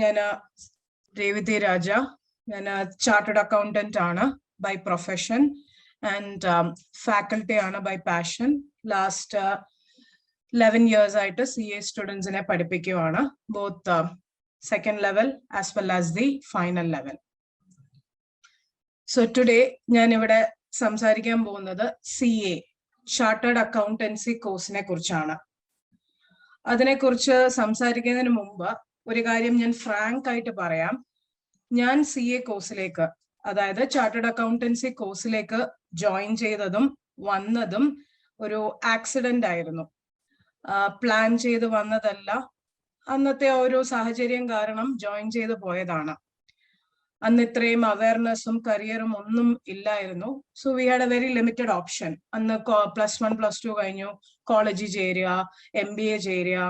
ഞാൻ രേവതി രാജ. ഞാൻ chartered accountant ആണ് ബൈ പ്രൊഫഷൻ ആൻഡ് ഫാക്കൽറ്റി ആണ് ബൈ പാഷൻ. ലാസ്റ്റ് 11 years ആയിട്ട് CA സ്റ്റുഡൻസിനെ പഠിപ്പിക്കുവാണ്, both second level as well as the final level. So today ഞാൻ ഇവിടെ സംസാരിക്കാൻ പോകുന്നത് CA ചാർട്ടേഡ് അക്കൗണ്ടൻസി കോഴ്സിനെ കുറിച്ചാണ്. അതിനെക്കുറിച്ച് സംസാരിക്കുന്നതിന് മുമ്പ് ഒരു കാര്യം ഞാൻ ഫ്രാങ്ക് ആയിട്ട് പറയാം. ഞാൻ CA കോഴ്സിലേക്ക്, അതായത് ചാർട്ടേഡ് അക്കൗണ്ടൻസി കോഴ്സിലേക്ക് ജോയിൻ ചെയ്തതും വന്നതും ഒരു ആക്സിഡന്റ് ആയിരുന്നു. പ്ലാൻ ചെയ്ത് വന്നതല്ല, അന്നത്തെ ഒരു സാഹചര്യം കാരണം ജോയിൻ ചെയ്ത് പോയതാണ്. അന്ന് ഇത്രയും അവയർനെസ്സും കരിയറും ഒന്നും ഇല്ലായിരുന്നു. So we had A very limited option. അന്ന് +1 +2 കഴിഞ്ഞു കോളേജിൽ ചേരുക, MBA ചേരുക,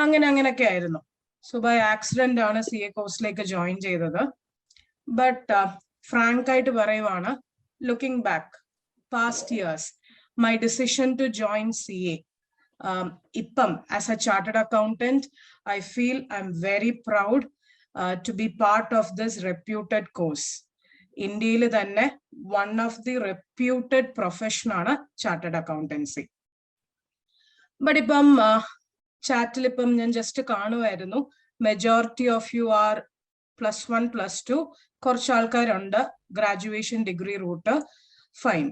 അങ്ങനെയൊക്കെ ആയിരുന്നു. സോ ബൈ ആക്സിഡന്റ് ആണ് CA കോഴ്സിലേക്ക് ജോയിൻ ചെയ്തത്. ബട്ട് ഫ്രാങ്ക് ആയിട്ട് പറയുവാണ്, looking back past years, my decision to join CA, ഇപ്പം as a chartered accountant I feel I'm very proud to be part of this reputed course. ഇന്ത്യയിൽ തന്നെ one of the reputed profession ആണ് chartered accountancy. But ഇപ്പം ചാറ്റിൽ ഇപ്പം ഞാൻ just കാണുമായിരുന്നു, majority of you are +1 +2, കുറച്ച് ആൾക്കാരുണ്ട് ഗ്രാജുവേഷൻ ഡിഗ്രി റൂട്ട്. ഫൈൻ.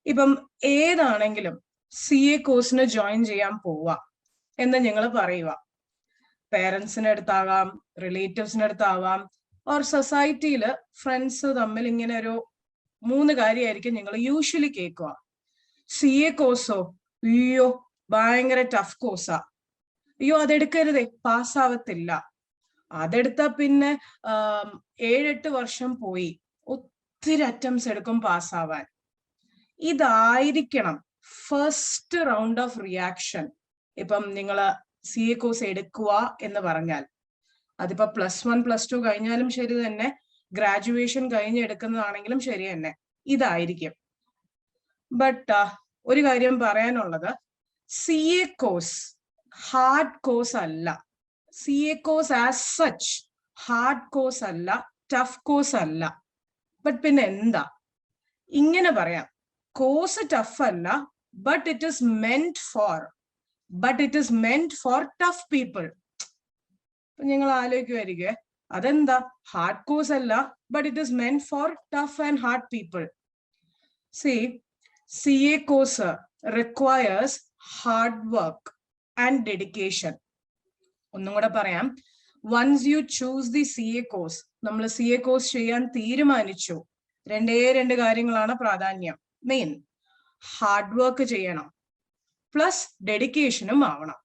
ഇപ്പം ഏതാണെങ്കിലും CA കോഴ്സിന് ജോയിൻ ചെയ്യാൻ പോവാ എന്ന് നിങ്ങൾ പറയുക. പേരൻസിന്റെ അടുത്താവാം, റിലേറ്റീവ്സിന്റെ അടുത്താവാം, ഓർ സൊസൈറ്റിയിൽ ഫ്രണ്ട്സ് തമ്മിൽ ഇങ്ങനെ ഒരു 3 കാര്യമായിരിക്കും നിങ്ങൾ യൂഷ്വലി കേൾക്കുക. CA കോഴ്സോ, അയ്യോ ഭയങ്കര ടഫ് കോഴ്സാ, അയ്യോ അതെടുക്കരുതേ പാസ്സാവത്തില്ല, അതെടുത്താ പിന്നെ 7-8 വർഷം പോയി, ഒത്തിരി അറ്റംപ്റ്റ്സ് എടുക്കും പാസ്സാവാൻ. ഇതായിരിക്കണം ഫസ്റ്റ് റൗണ്ട് ഓഫ് റിയാക്ഷൻ. ഇപ്പം നിങ്ങള് CA കോഴ്സ് എടുക്കുക എന്ന് പറഞ്ഞാൽ, അതിപ്പോ +1 +2 കഴിഞ്ഞാലും ശരി തന്നെ, ഗ്രാജുവേഷൻ കഴിഞ്ഞ് എടുക്കുന്നതാണെങ്കിലും ശരി തന്നെ, ഇതായിരിക്കും. ബട്ട് ഒരു കാര്യം പറയാനുള്ളത്, CA കോഴ്സ് ഹാർഡ് കോഴ്സ് അല്ല. CA course as such hard course അല്ല, ടഫ് കോഴ്സ് അല്ല. ബട്ട് പിന്നെ എന്താ ഇങ്ങനെ പറയാം, കോഴ്സ് ടഫ് അല്ല, but it is meant for tough people. നിങ്ങൾ ആലോചിക്കുമായിരിക്കും, അതെന്താ ഹാർഡ് കോഴ്സ് അല്ല, but it is meant for tough and hard people. CA course requires hard work and dedication. ഒന്നും കൂടെ പറയാം, once you choose the CA course, നമ്മൾ CA course ചെയ്യാൻ തീരുമാനിച്ചു, 2 കാര്യങ്ങളാണ് പ്രാധാന്യം. മെയിൻ ഹാർഡ് വർക്ക് ചെയ്യണം, പ്ലസ് ഡെഡിക്കേഷനും ആവണം.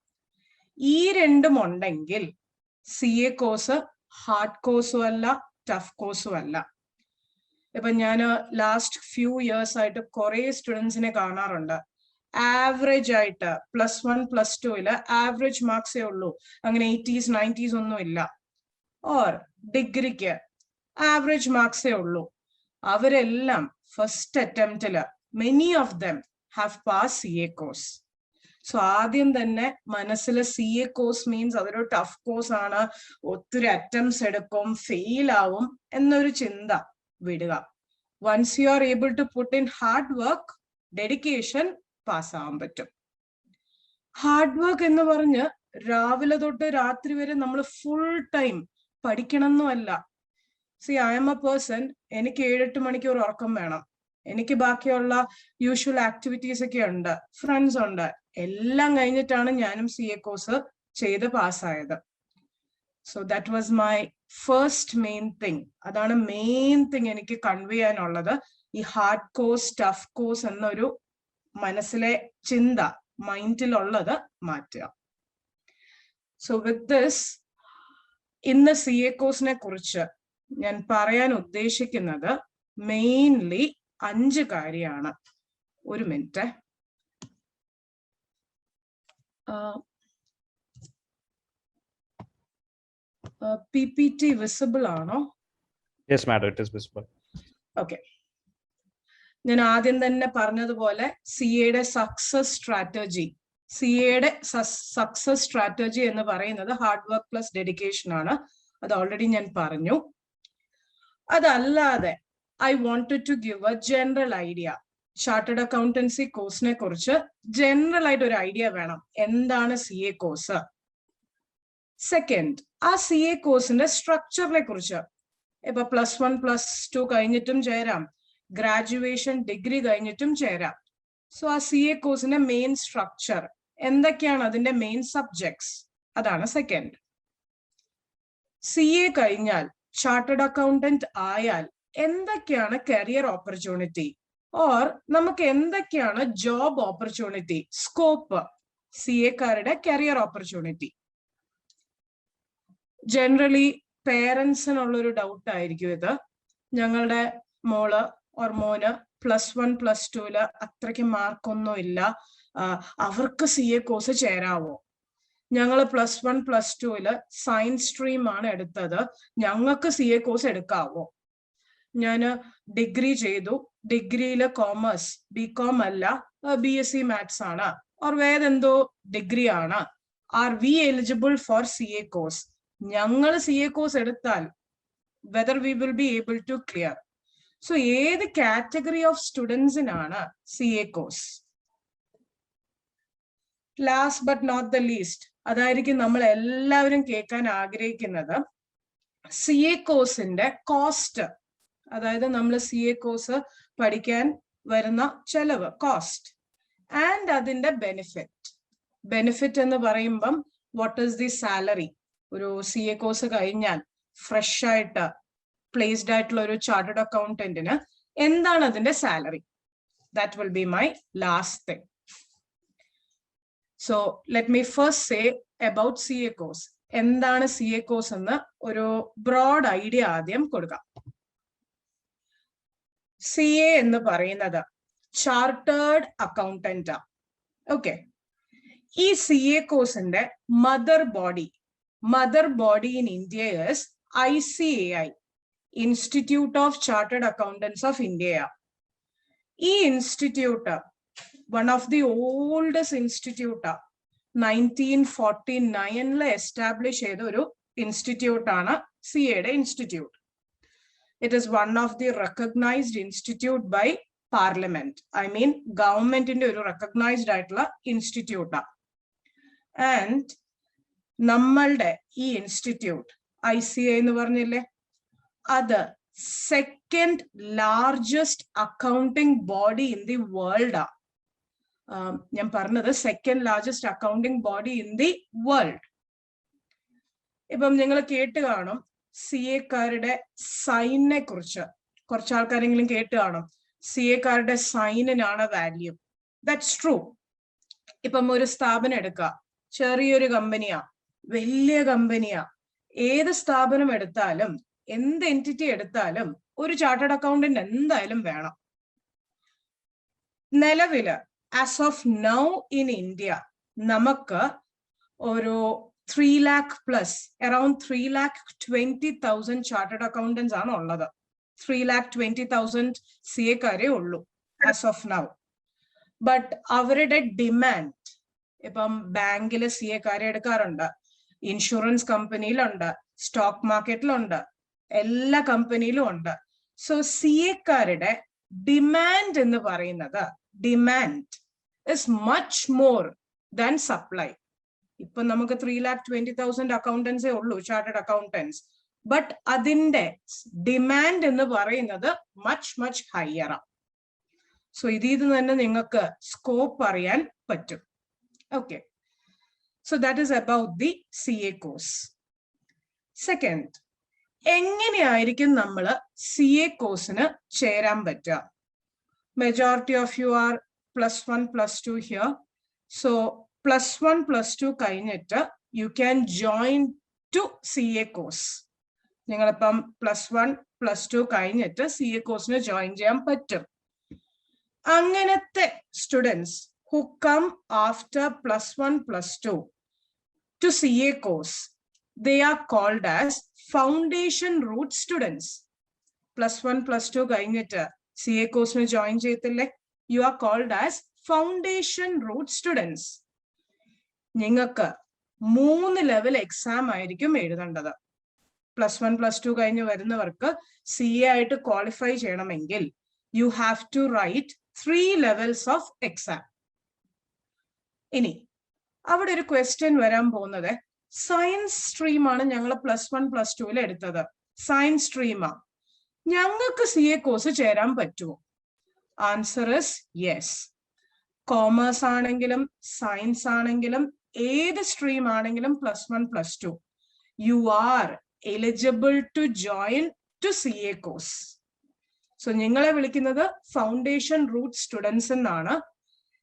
ഈ 2 ഉണ്ടെങ്കിൽ CA കോഴ്സ് ഹാർഡ് കോഴ്സും അല്ല, ടഫ് കോഴ്സും അല്ല. ഇപ്പൊ ഞാൻ ലാസ്റ്റ് ഫ്യൂ ഇയേഴ്സ് ആയിട്ട് കുറെ സ്റ്റുഡൻസിനെ കാണാറുണ്ട്, ആവറേജ് ആയിട്ട് +1 +2 ആവറേജ് മാർക്സേ ഉള്ളൂ, അങ്ങനെ 80s 90s ഒന്നും ഇല്ല. ഓർ ഡിഗ്രിക്ക് ആവറേജ് മാർക്സേ ഉള്ളൂ. അവരെല്ലാം ഫസ്റ്റ് അറ്റംപ്റ്റില് many of them have pass CA course. So ആദ്യം തന്നെ മനസ്സിൽ CA കോഴ്സ് മീൻസ് അതൊരു ടഫ് കോഴ്സ് ആണ്, ഒത്തിരി അറ്റംപ്റ്റ്സ് എടുക്കും, ഫെയിൽ ആവും എന്നൊരു ചിന്ത വിടുക. Once you are able to put in hard work, dedication, പാസ്സാവാൻ പറ്റും. ഹാർഡ് വർക്ക് എന്ന് പറഞ്ഞ് രാവിലെ തൊട്ട് രാത്രി വരെ നമ്മൾ ഫുൾ ടൈം പഠിക്കണം എന്നല്ല. ഐ എം എ പേഴ്സൺ, എനിക്ക് 7-8 മണിക്കൂർ ഉറക്കം വേണം, എനിക്ക് ബാക്കിയുള്ള യൂഷ്വൽ ആക്ടിവിറ്റീസ് ഒക്കെ ഉണ്ട്, ഫ്രണ്ട്സ് ഉണ്ട്, എല്ലാം കഴിഞ്ഞിട്ടാണ് ഞാനും CA കോഴ്സ് ചെയ്ത് പാസ്സായത്. So that was my first main thing. അതാണ് മെയിൻ തിങ് എനിക്ക് കൺവേ ചെയ്യാനുള്ളത്. ഈ ഹാർഡ് കോഴ്സ് ടഫ് കോഴ്സ് എന്നൊരു മനസ്സിലെ ചിന്ത, മൈൻഡിലുള്ളത് മാറ്റുക. സോ വിത്ത് ദിസ്, ഇന്ന് CA കോഴ്സിനെ കുറിച്ച് ഞാൻ പറയാൻ ഉദ്ദേശിക്കുന്നത് മെയിൻലി 5 കാര്യമാണ്. ഒരു മിനിറ്റ്. PPT വിസിബിൾ ആണോ? Yes, madam, it is visible. Okay. ഞാൻ ആദ്യം തന്നെ പറഞ്ഞതുപോലെ CAയുടെ success strategy CA success strategy എന്ന് പറയുന്നത് ഹാർഡ് വർക്ക് പ്ലസ് ഡെഡിക്കേഷൻ ആണ്. അത് ഓൾറെഡി ഞാൻ പറഞ്ഞു. അതല്ലാതെ I wanted to give a general idea. Chartered accountancy കോഴ്സിനെ കുറിച്ച് ജനറൽ ആയിട്ട് ഒരു ഐഡിയ വേണം. എന്താണ് CA കോഴ്സ്? സെക്കൻഡ്, ആ CA കോഴ്സിന്റെ സ്ട്രക്ചറിനെ കുറിച്ച്. ഇപ്പൊ +1 +2 കഴിഞ്ഞിട്ടും ചേരാം, ഗ്രാജുവേഷൻ ഡിഗ്രി കഴിഞ്ഞിട്ടും ചേരാം. സോ ആ CA കോഴ്സിന്റെ മെയിൻ സ്ട്രക്ചർ എന്തൊക്കെയാണ്, അതിന്റെ മെയിൻ സബ്ജക്ട്സ്, അതാണ് സെക്കൻഡ്. CA കഴിഞ്ഞാൽ ചാർട്ടേഡ് അക്കൗണ്ടന്റ് ആയാൽ എന്തൊക്കെയാണ് കരിയർ ഓപ്പർച്യൂണിറ്റി, ഓർ നമുക്ക് എന്തൊക്കെയാണ് ജോബ് ഓപ്പർച്യൂണിറ്റി, സ്കോപ്പ്, CA-കാരുടെ കരിയർ ഓപ്പർച്യൂണിറ്റി. ജനറലി പേരൻസിനുള്ളൊരു ഡൗട്ട് ആയിരിക്കും ഇത്. ഞങ്ങളുടെ മോള് ഓർ മോന് +1 +2 അത്രയ്ക്ക് മാർക്കൊന്നും ഇല്ല, അവർക്ക് CA കോഴ്സ് ചേരാവോ? ഞങ്ങൾ +1 +2 സയൻസ് സ്ട്രീം ആണ് എടുത്തത്, ഞങ്ങൾക്ക് CA കോഴ്സ് എടുക്കാവോ? ഞാൻ ഡിഗ്രി ചെയ്തു, ഡിഗ്രിയിൽ കോമേഴ്സ്, BCom അല്ല, BSc മാത്സ് ആണ്, ഓർ വേറെന്തോ ഡിഗ്രി ആണ്. Are we eligible for CA course? ഞങ്ങൾ CA കോഴ്സ് എടുത്താൽ whether we will be able to clear. So ഏത് കാറ്റഗറി ഓഫ് സ്റ്റുഡൻസിനാണ് CA course? Last but not the least, അതായിരിക്കും നമ്മൾ എല്ലാവരും കേൾക്കാൻ ആഗ്രഹിക്കുന്നത്. CA കോഴ്സിന്റെ കോസ്റ്റ്, അതായത് നമ്മൾ CA കോഴ്സ് പഠിക്കാൻ വരുന്ന ചെലവ്, കോസ്റ്റ്, ആൻഡ് അതിന്റെ ബെനിഫിറ്റ്. ബെനിഫിറ്റ് എന്ന് പറയുമ്പം വാട്ട് ഈസ് ദി സാലറി? ഒരു CA കോഴ്സ് കഴിഞ്ഞാൽ ഫ്രഷ് ആയിട്ട് പ്ലേസ്ഡ് ആയിട്ടുള്ള ഒരു ചാർട്ടേഡ് അക്കൗണ്ടന്റിന് എന്താണ് അതിന്റെ salary? That will be my last thing. So let me first say about CA course. എന്താണ് CA കോഴ്സ് എന്ന് ഒരു ബ്രോഡ് ഐഡിയ ആദ്യം കൊടുക്കാം. CA എന്ന് പറയുന്നത് ചാർട്ടേഡ് അക്കൗണ്ടന്റ്. ഓക്കെ, ഈ CA കോഴ്സിന്റെ mother body in India is ICAI, institute of chartered accountants of India. ഈ institute one of the oldest institute, 1949 establish ചെയ്ത ഒരു ഇൻസ്റ്റിറ്റ്യൂട്ട് ആണ് CAയുടെ institute. It is one of the recognised institute by parliament. I mean ഗവൺമെന്റിന്റെ ഒരു recognised ആയിട്ടുള്ള ഇൻസ്റ്റിറ്റ്യൂട്ടാ. And നമ്മളുടെ ഈ ഇൻസ്റ്റിറ്റ്യൂട്ട് ICAI എന്ന് പറഞ്ഞില്ലേ, അത് second largest accounting body in the world ആ. ഞാൻ പറഞ്ഞത് second largest accounting body in the world. ഇപ്പം നിങ്ങൾ കേട്ട് കാണും CA-കാരുടെ സൈനിനെ കുറിച്ച്. കുറച്ച് ആൾക്കാരെങ്കിലും കേട്ട് കാണും CA-കാരുടെ സൈനിനാണ് വാല്യൂ. That's true. ഇപ്പം ഒരു സ്ഥാപനം എടുക്കുക, ചെറിയൊരു കമ്പനിയാ, വലിയ കമ്പനിയാ, ഏത് സ്ഥാപനം എടുത്താലും എന്ത് എൻറ്റിറ്റി എടുത്താലും ഒരു ചാർട്ടേഡ് അക്കൗണ്ടന്റ് എന്തായാലും വേണം. നിലവില് as of now in India നമുക്ക് ഒരു 3 lakh plus, around 3,20,000 chartered accountants ആണ് ഉള്ളത്. 3,20,000 CA-കാരേ ഉള്ളൂ ആസ് ഓഫ് നൗ. ബട്ട് അവരുടെ ഡിമാൻഡ്, ഇപ്പം ബാങ്കില് CA-കാരെ എടുക്കാറുണ്ട്, ഇൻഷുറൻസ് കമ്പനിയിലുണ്ട്, സ്റ്റോക്ക് മാർക്കറ്റിലുണ്ട്, എല്ലാ കമ്പനിയിലും ഉണ്ട്. സോ CA-കാരുടെ ഡിമാൻഡ് എന്ന് പറയുന്നത്, demand is much more than supply. ഇപ്പൊ നമുക്ക് 3,20,000 അക്കൗണ്ടൻസേ ഉള്ളൂ ചാർട്ടേഡ് അക്കൗണ്ടൻസ്, ബട്ട് അതിന്റെ ഡിമാൻഡ് എന്ന് പറയുന്നത് മച്ച് ഹയറാ. സോ ഇതിൽ തന്നെ നിങ്ങൾക്ക് സ്കോപ്പ് അറിയാൻ പറ്റും. Okay, so that is about the CA course. Second, എങ്ങനെയായിരിക്കും നമ്മൾ CA കോഴ്സിന് ചേരാൻ പറ്റുക? Majority of you are +1 +2 here. So +1 +2 കഴിഞ്ഞിട്ട് you can join to CA course. നിങ്ങളിപ്പം +1 +2 കഴിഞ്ഞിട്ട് CA കോഴ്സിന് ജോയിൻ ചെയ്യാൻ പറ്റും. അങ്ങനത്തെ students who come after +1 +2 to CA course, they are called as foundation route students. +1 +2 കഴിഞ്ഞിട്ട് CA course join ചെയ്തില്ലേ, you are called as foundation route students. നിങ്ങൾക്ക് 3 level exam ആയിരിക്കും എഴുതേണ്ടത്. +1 +2 കഴിഞ്ഞ് വരുന്നവർക്ക് CA ആയിട്ട് ക്വാളിഫൈ ചെയ്യണമെങ്കിൽ you have to write 3 levels of exam. ഇനി അവിടെ ഒരു ക്വസ്റ്റ്യൻ വരാൻ പോകുന്നത്, സയൻസ് സ്ട്രീമാണ് ഞങ്ങൾ +1 +2 എടുത്തത്, സയൻസ് സ്ട്രീമാ, ഞങ്ങൾക്ക് CA കോഴ്സ് ചേരാൻ പറ്റുമോ? Answer is yes. കോമേഴ്സ് ആണെങ്കിലും സയൻസ് ആണെങ്കിലും ഏത് സ്ട്രീം ആണെങ്കിലും +1 +2 you are eligible to join to CA course. So നിങ്ങളെ വിളിക്കുന്നത് ഫൗണ്ടേഷൻ റൂട്ട് സ്റ്റുഡൻസ് എന്നാണ്.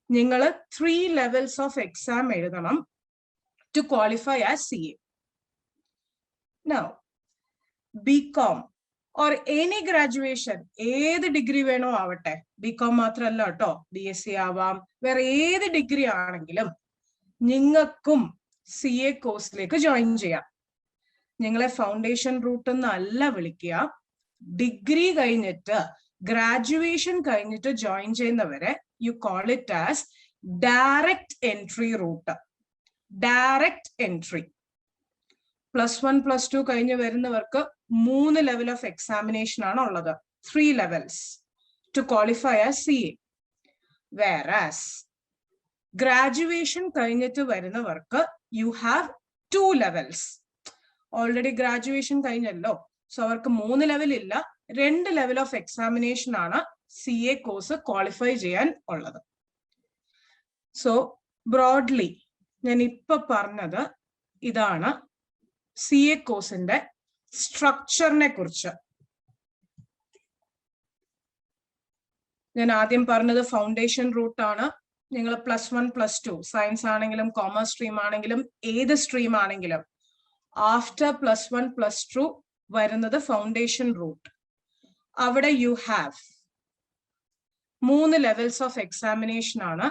നിങ്ങൾ 3 ലെവൽസ് ഓഫ് എക്സാം എഴുതണം to qualify as CA. Now BCom or any graduation, ഏത് ഡിഗ്രി വേണോ ആവട്ടെ, BCom മാത്രമല്ല കേട്ടോ, BSc ആവാം, വേറെ ഏത് ഡിഗ്രി ആണെങ്കിലും നിങ്ങൾക്കും CA കോഴ്സിലേക്ക് ജോയിൻ ചെയ്യാം. നിങ്ങളെ ഫൗണ്ടേഷൻ റൂട്ട് എന്നല്ല വിളിക്കുക. ഡിഗ്രി കഴിഞ്ഞിട്ട് ഗ്രാജുവേഷൻ കഴിഞ്ഞിട്ട് ജോയിൻ ചെയ്യുന്നവരെ you call it as direct entry route. Direct entry. +1 +2 കഴിഞ്ഞ് വരുന്നവർക്ക് 3 ലെവൽ ഓഫ് എക്സാമിനേഷൻ ആണ് ഉള്ളത്, 3 levels to qualify as CA. Whereas graduation കഴിഞ്ഞിട്ട് വരുന്നവർക്ക് you have 2 levels. Already graduation കഴിഞ്ഞല്ലോ, സോ അവർക്ക് 3 ലെവൽ ഇല്ല, 2 ലെവൽ ഓഫ് എക്സാമിനേഷൻ ആണ് CA കോഴ്സ് ക്വാളിഫൈ ചെയ്യാൻ ഉള്ളത്. സോ ബ്രോഡ്ലി ഞാൻ ഇപ്പൊ പറഞ്ഞത് ഇതാണ് CA കോഴ്സിന്റെ സ്ട്രക്ചറിനെ കുറിച്ച്. ഞാൻ ആദ്യം പറഞ്ഞത് ഫൗണ്ടേഷൻ റൂട്ട് ആണ്. നിങ്ങൾ +1 +2 സയൻസ് ആണെങ്കിലും കോമേഴ്സ് സ്ട്രീം ആണെങ്കിലും ഏത് സ്ട്രീം ആണെങ്കിലും ആഫ്റ്റർ +1 +2 വരുന്നത് ഫൗണ്ടേഷൻ റൂട്ട്. അവിടെ you have 3 levels of examination ആണ്.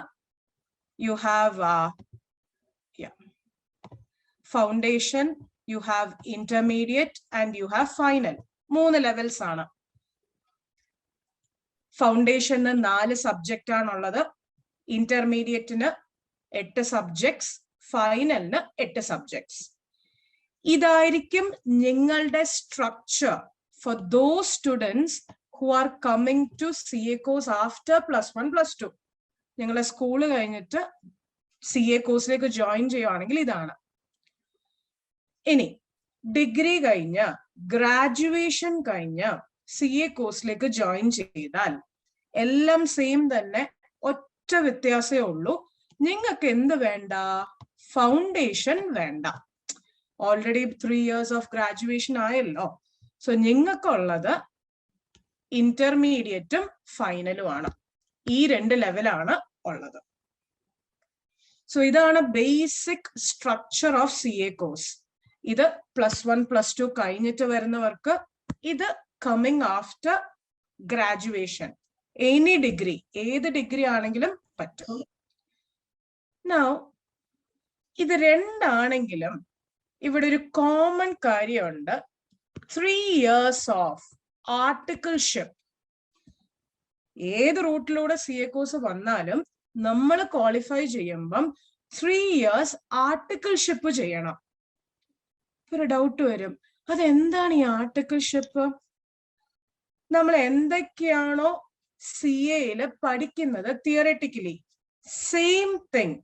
You have foundation, you have intermediate and you have final. 3 levels ആണ്. ഫൗണ്ടേഷന് 4 സബ്ജക്റ്റ് ആണുള്ളത്, ഇന്റർമീഡിയറ്റിന് 8 സബ്ജക്ട്സ്, ഫൈനലിന് 8 സബ്ജക്ട്സ്. ഇതായിരിക്കും നിങ്ങളുടെ structure for those students who are coming to CA course after +1 +2. നിങ്ങളെ school കഴിഞ്ഞിട്ട് CA കോഴ്സിലേക്ക് join ചെയ്യുവാണെങ്കിൽ ഇതാണ്. ഇനി ഡിഗ്രി കഴിഞ്ഞ് ഗ്രാജുവേഷൻ കഴിഞ്ഞ് CA കോഴ്സിലേക്ക് ജോയിൻ ചെയ്താൽ എല്ലാം സെയിം തന്നെ, ഒറ്റ വ്യത്യാസമേ ഉള്ളൂ. നിങ്ങൾക്ക് എന്ത് വേണ്ട? ഫൗണ്ടേഷൻ വേണ്ട. ഓൾറെഡി 3 years ഓഫ് ഗ്രാജുവേഷൻ ആയല്ലോ. സോ നിങ്ങൾക്കുള്ളത് ഇന്റർമീഡിയറ്റും ഫൈനലും ആണ്. ഈ 2 ലെവലാണ് ഉള്ളത്. സോ ഇതാണ് basic structure of CA course. ഇത് +1 +2 കഴിഞ്ഞിട്ട് വരുന്നവർക്ക്, ഇത് coming after graduation. Any degree, ഏത് ഡിഗ്രി ആണെങ്കിലും പറ്റും. നൗ ഇത് രണ്ടാണെങ്കിലും ഇവിടെ ഒരു കോമൺ കാര്യമുണ്ട്. 3 years ഓഫ് ആർട്ടിക്കിൾഷിപ്പ്. ഏത് റൂട്ടിലൂടെ CA കോഴ്സ് വന്നാലും നമ്മൾ ക്വാളിഫൈ ചെയ്യുമ്പം 3 years ആർട്ടിക്കിൾഷിപ്പ് ചെയ്യണം. ഒരു ഡൗട്ട് വരും, അതെന്താണ് ഈ ആർട്ടിക്കിൾഷിപ്പ്? നമ്മൾ എന്തൊക്കെയാണോ CAയില് പഠിക്കുന്നത് തിയററ്റിക്കലി, സെയിം തിങ്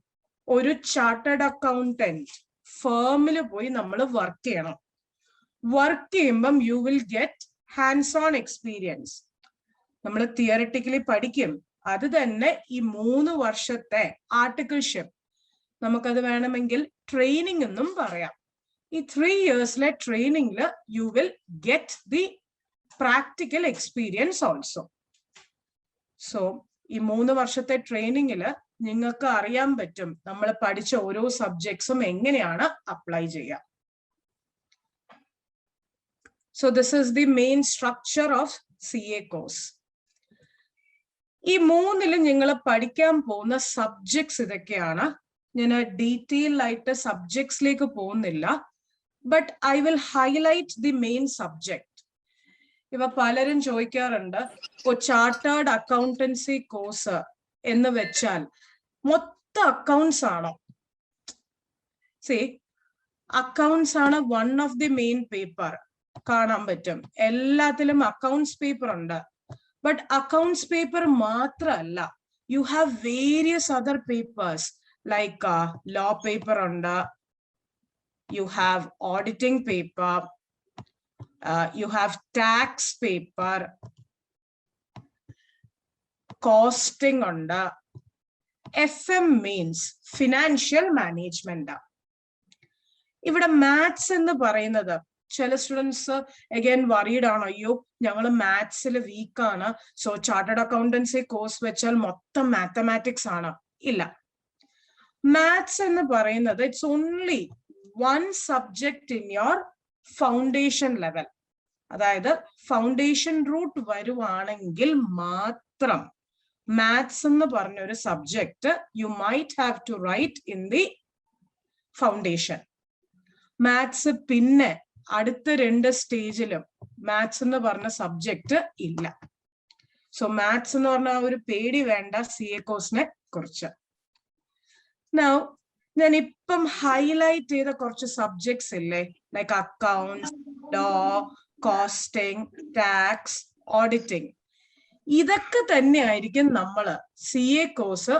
ഒരു ചാർട്ടേഡ് അക്കൗണ്ടന്റ് ഫേമിൽ പോയി നമ്മൾ വർക്ക് ചെയ്യണം. വർക്ക് ചെയ്യുമ്പം U will get hands on experience. നമ്മൾ തിയററ്റിക്കലി പഠിക്കും, അത് തന്നെ ഈ 3 വർഷത്തെ ആർട്ടിക്കിൾഷിപ്പ്. നമുക്കത് വേണമെങ്കിൽ ട്രെയിനിങ് എന്നും പറയാം. ഈ 3 yearsലെ ട്രെയിനിങ്ങില് you will get the practical experience also. So ഈ 3 വർഷത്തെ ട്രെയിനിങ്ങില് നിങ്ങൾക്ക് അറിയാൻ പറ്റും നമ്മൾ പഠിച്ച ഓരോ സബ്ജക്ട്സും എങ്ങനെയാണ് അപ്ലൈ ചെയ്യുക. So this is the main structure of CA course. ഈ 3ല് നിങ്ങൾ പഠിക്കാൻ പോകുന്ന സബ്ജക്ട്സ് ഇതൊക്കെയാണ്. ഞാൻ ഡീറ്റെയിൽ ആയിട്ട് സബ്ജക്ട്സിലേക്ക് പോകുന്നില്ല, but I will highlight the main subject. ഇവ പലരും ചോദിക്കാറുണ്ട്, ഇപ്പൊ ചാർട്ടേർഡ് അക്കൗണ്ടൻസി കോഴ്സ് എന്ന് വെച്ചാൽ മൊത്തം അക്കൗണ്ട്സ് ആണോ? See, accounts ആണ് one of the main paper. കാണാൻ പറ്റും എല്ലാത്തിലും അക്കൗണ്ട്സ് പേപ്പർ ഉണ്ട്. ബട്ട് അക്കൗണ്ട്സ് പേപ്പർ മാത്രമല്ല, you have various other papers like law paper ഉണ്ട്, you have auditing paper, you have tax paper, costing ഉണ്ട്. FM means financial management. ഇവിടെ maths എന്ന് പറയുന്നത് ചില സ്റ്റുഡൻസ് അഗൈൻ വറീഡ് ആണ്, അയ്യോ ഞങ്ങൾ മാത്സിൽ വീക്കാണ്, സോ ചാർട്ടേഡ് അക്കൗണ്ടൻസി കോഴ്സ് വെച്ചാൽ മൊത്തം മാത്തമാറ്റിക്സ് ആണ്. ഇല്ല, മാത്സ് എന്ന് പറയുന്നത് it's only one subject in your foundation level. അതായത് ഫൗണ്ടേഷൻ റൂട്ട് വരുവാണെങ്കിൽ മാത്രം മാത്സ് എന്ന് പറഞ്ഞൊരു subject you might have to write in the foundation. Maths പിന്നെ അടുത്ത 2 സ്റ്റേജിലും മാത്സ് എന്ന് പറഞ്ഞ സബ്ജക്ട് ഇല്ല. സോ മാത്സ് എന്ന് പറഞ്ഞ ഒരു പേടി വേണ്ട CA കോഴ്സിനെ കുറിച്ച്. നൗ ഞാൻ ഇപ്പം ഹൈലൈറ്റ് ചെയ്ത കുറച്ച് സബ്ജക്ട്സ് ഇല്ലേ, like accounts, law, costing, tax, auditing, ഇതൊക്കെ തന്നെയായിരിക്കും നമ്മള് CA കോഴ്സ്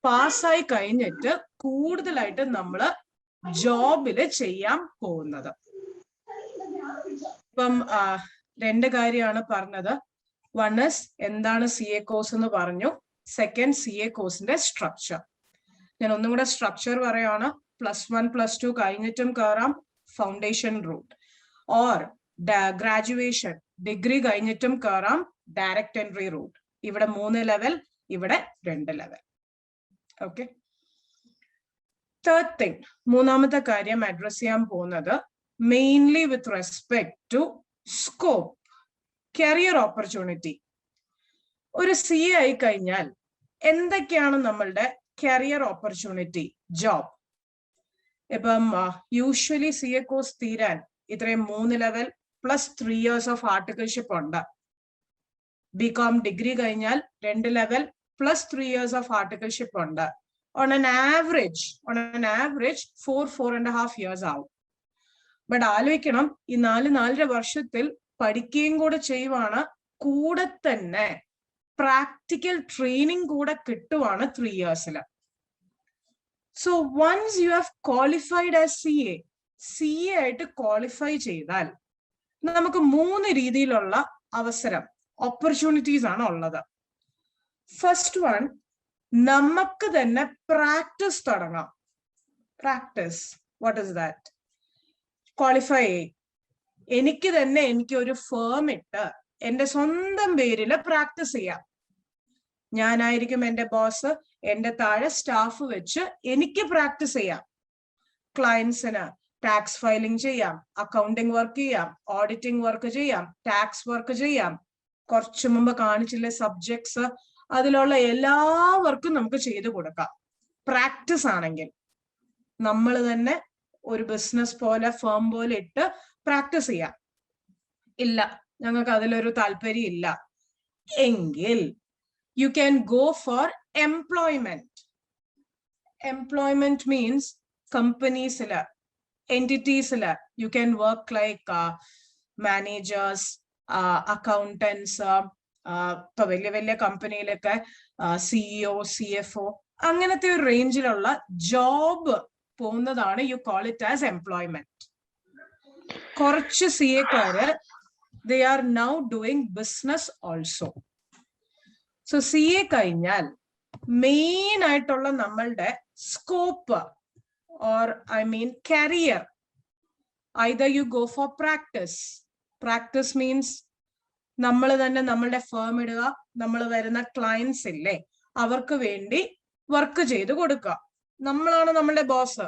പാസ്സായി കഴിഞ്ഞിട്ട് കൂടുതലായിട്ട് നമ്മള് ജോബില് ചെയ്യാൻ പോകുന്നത്. ഇപ്പം 2 കാര്യമാണ് പറഞ്ഞത്. വൺ ഇസ് എന്താണ് CA കോഴ്സ് എന്ന് പറഞ്ഞു, സെക്കൻഡ് CA കോഴ്സിന്റെ സ്ട്രക്ചർ. ഞാൻ ഒന്നും കൂടെ സ്ട്രക്ചർ പറയാണ്. +1 +2 കഴിഞ്ഞിട്ടും കയറാം foundation route, or graduation degree കഴിഞ്ഞിട്ടും കയറാം ഡയറക്റ്റ് എൻട്രി റൂട്ട്. ഇവിടെ 3 ലെവൽ, ഇവിടെ 2 ലെവൽ. ഓക്കെ. തേർഡ് തിങ്, മൂന്നാമത്തെ കാര്യം അഡ്രസ് ചെയ്യാൻ പോകുന്നത് mainly with respect to scope, career opportunity. ഒരു CA ആയി കഴിഞ്ഞാൽ എന്തൊക്കെയാണ് നമ്മളുടെ കരിയർ ഓപ്പർച്യൂണിറ്റി, ജോബ്? ഇപ്പം യൂഷ്വലി CA കോഴ്സ് തീരാൻ ഇത്രയും 3 level plus 3 years of articleship ഉണ്ട്. BCom ഡിഗ്രി കഴിഞ്ഞാൽ 2 level plus 3 years of articleship ഉണ്ട്. On an average 4.5 years ആവും. ബട്ട് ആലോചിക്കണം, ഈ 4.5 വർഷത്തിൽ പഠിക്കുകയും കൂടെ ചെയ്യുവാണ്, കൂടെ തന്നെ പ്രാക്ടിക്കൽ ട്രെയിനിങ് കൂടെ കിട്ടുവാണ് 3 years. So once you have qualified as CA ആയിട്ട് ക്വാളിഫൈ ചെയ്താൽ നമുക്ക് 3 രീതിയിലുള്ള അവസരം, ഓപ്പർച്യൂണിറ്റീസ് ആണ് ഉള്ളത്. ഫസ്റ്റ് വൺ, നമുക്ക് തന്നെ പ്രാക്ടീസ് തുടങ്ങാം. Practice, what is that? Qualify എനിക്ക് ഒരു ഫേം ഇട്ട് എന്റെ സ്വന്തം പേരില് പ്രാക്ടീസ് ചെയ്യാം. ഞാനായിരിക്കും എന്റെ ബോസ്, എന്റെ താഴെ സ്റ്റാഫ് വെച്ച് എനിക്ക് പ്രാക്ടീസ് ചെയ്യാം. ക്ലയൻസിന് ടാക്സ് ഫയലിംഗ് ചെയ്യാം, അക്കൗണ്ടിങ് വർക്ക് ചെയ്യാം, ഓഡിറ്റിംഗ് വർക്ക് ചെയ്യാം, ടാക്സ് വർക്ക് ചെയ്യാം. കുറച്ചു മുമ്പ് കാണിച്ചില്ലേ സബ്ജക്ട്സ്, അതിലുള്ള എല്ലാ വർക്കും നമുക്ക് ചെയ്തു കൊടുക്കാം. പ്രാക്ടീസ് ആണെങ്കിൽ നമ്മൾ തന്നെ ഒരു ബിസിനസ് പോലെ ഫേം പോലെ ഇട്ട് പ്രാക്ടീസ് ചെയ്യാം. ഇല്ല, ഞങ്ങൾക്ക് അതിലൊരു താല്പര്യം ഇല്ല എങ്കിൽ you can go for employment. Employment means കമ്പനീസില്, എന്റിറ്റീസില് you can work like managers, accountants. ഇപ്പൊ വലിയ കമ്പനിയിലൊക്കെ CEO, CFO അങ്ങനത്തെ ഒരു റേഞ്ചിലുള്ള ജോബ് പോകുന്നതാണ് you call it as employment. കുറച്ച് CA-ക്കാര് they are now doing business also. So CA കഴിഞ്ഞാൽ മെയിൻ ആയിട്ടുള്ള നമ്മളുടെ സ്കോപ്പ് or I mean career, either you go for practice. Practice means നമ്മൾ തന്നെ നമ്മളുടെ ഫേം ഇടുക, നമ്മൾ വരുന്ന ക്ലയൻസ് ഇല്ലേ അവർക്ക് വേണ്ടി വർക്ക് ചെയ്ത് കൊടുക്കുക, നമ്മളാണ് നമ്മളുടെ ബോസ്.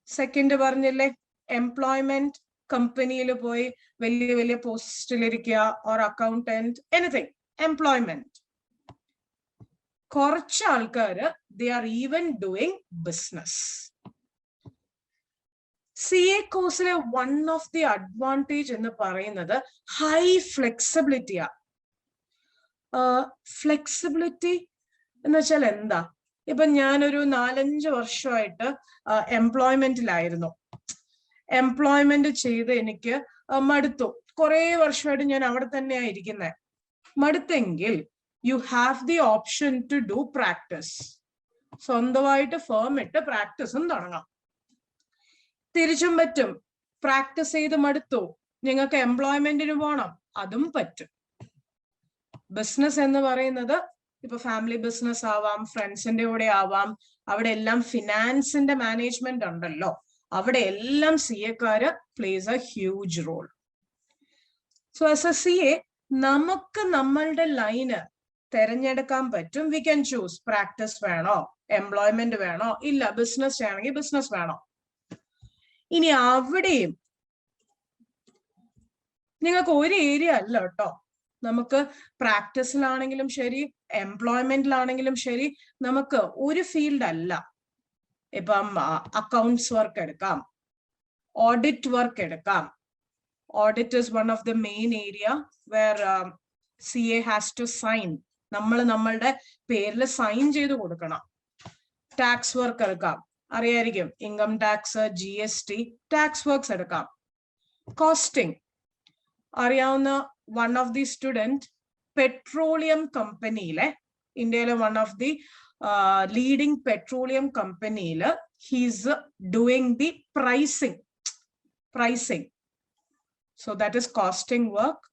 സെക്കൻഡ് പറഞ്ഞില്ലേ എംപ്ലോയ്മെന്റ്, കമ്പനിയിൽ പോയി വലിയ പോസ്റ്റിലിരിക്കുക, ഓർ അക്കൗണ്ടന്റ്, എനിത്തിങ്, എംപ്ലോയ്മെന്റ്. കുറച്ച് ആൾക്കാര് they are even doing business. CA കോഴ്സിലെ വൺ ഓഫ് ദി അഡ്വാൻറ്റേജ് എന്ന് പറയുന്നത് ഹൈ ഫ്ലെക്സിബിലിറ്റിയാ. ഫ്ലെക്സിബിലിറ്റി എന്ന് വെച്ചാൽ എന്താ? ഇപ്പൊ ഞാനൊരു 4-5 വർഷമായിട്ട് എംപ്ലോയ്മെന്റിലായിരുന്നു. എംപ്ലോയ്മെന്റ് ചെയ്ത് എനിക്ക് മടുത്തു. കുറെ വർഷമായിട്ട് ഞാൻ അവിടെ തന്നെയാ ഇരിക്കുന്നത്. മടുത്തെങ്കിൽ you have the option to do practice. സ്വന്തമായിട്ട് ഫേം ഇട്ട് പ്രാക്ടീസും തുടങ്ങാം. തിരിച്ചും പറ്റും. പ്രാക്ടീസ് ചെയ്ത് മടുത്തു, നിങ്ങൾക്ക് എംപ്ലോയ്മെന്റിന് പോകണം, അതും പറ്റും. ബിസിനസ് എന്ന് പറയുന്നത് ഇപ്പൊ ഫാമിലി ബിസിനസ് ആവാം, ഫ്രണ്ട്സിന്റെ കൂടെ ആവാം, അവിടെ എല്ലാം ഫിനാൻസിന്റെ മാനേജ്മെന്റ് ഉണ്ടല്ലോ, അവിടെ എല്ലാം CA plays a huge role. So as a CA നമുക്ക് നമ്മളുടെ ലൈന് തെരഞ്ഞെടുക്കാൻ പറ്റും. വി ക്യാൻ ചൂസ് പ്രാക്ടീസ് വേണോ, എംപ്ലോയ്മെന്റ് വേണോ, ഇല്ല ബിസിനസ് ചെയ്യണമെങ്കിൽ ബിസിനസ് വേണോ. ഇനി അവിടെയും നിങ്ങൾക്ക് ഒരു ഏരിയ അല്ല കേട്ടോ, നമുക്ക് പ്രാക്ടീസിലാണെങ്കിലും ശരി, എംപ്ലോയ്മെന്റിലാണെങ്കിലും ശരി, നമുക്ക് ഒരു ഫീൽഡ് അല്ല. ഇപ്പം അക്കൗണ്ട്സ് വർക്ക് എടുക്കാം, ഓഡിറ്റ് വർക്ക് എടുക്കാം. Audit is one of the main area where CA has to sign. നമ്മൾ നമ്മളുടെ പേരിൽ സൈൻ ചെയ്ത് കൊടുക്കണം. ടാക്സ് വർക്ക് എടുക്കാം, അറിയായിരിക്കും, income tax, GST, tax works എടുക്കാം. കോസ്റ്റിംഗ് അറിയാവുന്ന one of the student petroleum കമ്പനിയിലെ, ഇന്ത്യയിലെ one of the leading petroleum കമ്പനിയില് he's doing the pricing. So that is costing work.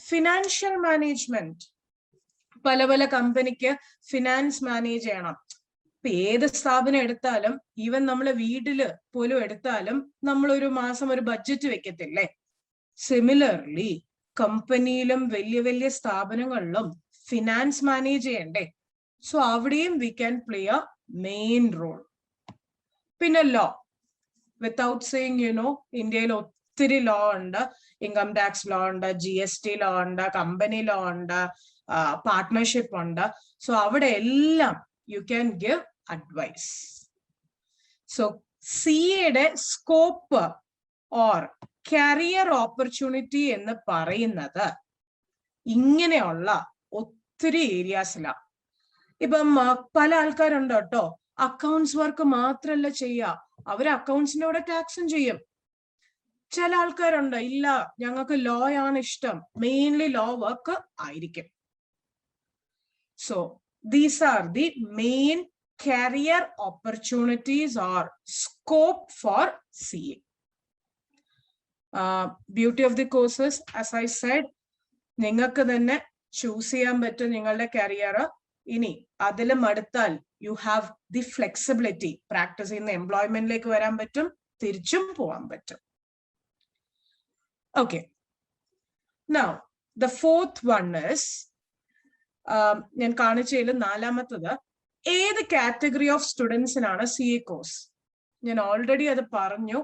Financial management, പല പല കമ്പനിക്ക് ഫിനാൻസ് മാനേജ് ചെയ്യണം. ഇപ്പൊ ഏത് സ്ഥാപനം എടുത്താലും, ഈവൻ നമ്മളെ വീട്ടില് പോലും എടുത്താലും, നമ്മൾ ഒരു മാസം ഒരു ബഡ്ജറ്റ് വെക്കത്തില്ലേ? സിമിലർലി കമ്പനിയിലും വലിയ വലിയ സ്ഥാപനങ്ങളിലും ഫിനാൻസ് മാനേജ് ചെയ്യണ്ടേ? സോ അവിടെയും we can play a main role. പിന്നെ ലോ, വിത്തൗട്ട് സെയിങ് ഇന്ത്യയിൽ ഒത്തിരി ലോ ഉണ്ട്. ഇൻകം ടാക്സ് ലോ ഉണ്ട്, GST ലോ ഉണ്ട്, കമ്പനി ലോ ഉണ്ട്, പാർട്ട്ണർഷിപ്പ് ഉണ്ട്. സോ അവിടെ എല്ലാം you can give advice. So CAയുടെ സ്കോപ്പ് ഓർ കരിയർ ഓപ്പർച്യൂണിറ്റി എന്ന് പറയുന്നത് ഇങ്ങനെയുള്ള ഒത്തിരി ഏരിയാസിലാണ്. ഇപ്പം പല ആൾക്കാരുണ്ട് കേട്ടോ, അക്കൗണ്ട്സ് വർക്ക് മാത്രല്ല ചെയ്യുക, അവർ അക്കൗണ്ട്സിന്റെ കൂടെ ടാക്സും ചെയ്യും. ചില ആൾക്കാരുണ്ട്, ഇല്ല ഞങ്ങൾക്ക് ലോ ആണ് ഇഷ്ടം, മെയിൻലി ലോ വർക്ക് ആയിരിക്കും. So these are the main career opportunities or scope for CA. Beauty of the courses, as I said, നിങ്ങൾക്ക് തന്നെ ചൂസ് ചെയ്യാൻ പറ്റും നിങ്ങളുടെ കരിയർ. ഇനി അതിൽ മടുത്താൽ you have the flexibility. Practice ചെയ്യുന്ന എംപ്ലോയ്മെന്റിലേക്ക് വരാൻ പറ്റും, തിരിച്ചും പോകാൻ പറ്റും. Okay, now the fourth one is, ഞാൻ കാണിച്ചതിൽ നാലാമത്തത്, ഏത് കാറ്റഗറി ഓഫ് സ്റ്റുഡൻസിനാണ് CA കോഴ്സ്? ഞാൻ ഓൾറെഡി അത് പറഞ്ഞു.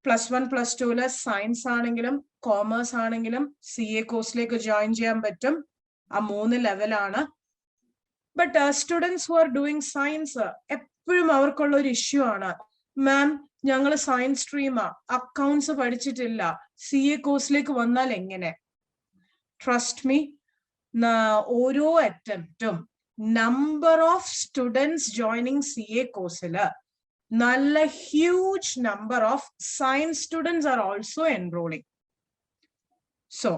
+1 +2 സയൻസ് ആണെങ്കിലും കോമേഴ്സ് ആണെങ്കിലും CA കോഴ്സിലേക്ക് ജോയിൻ ചെയ്യാൻ പറ്റും. ആ 3 ലെവലാണ്. But students who are doing science, എപ്പോഴും അവർക്കുള്ള ഒരു ഇഷ്യൂ ആണ്, മാം ഞങ്ങൾ സയൻസ് സ്ട്രീമാ, അക്കൗണ്ട്സ് പഠിച്ചിട്ടില്ല, CA കോഴ്സിലേക്ക് വന്നാൽ എങ്ങനെ? ട്രസ്റ്റ് മീ, ഓരോ അറ്റംപ്റ്റും number of students joining CA കോഴ്സില് നല്ല huge number of science students are also enrolling. So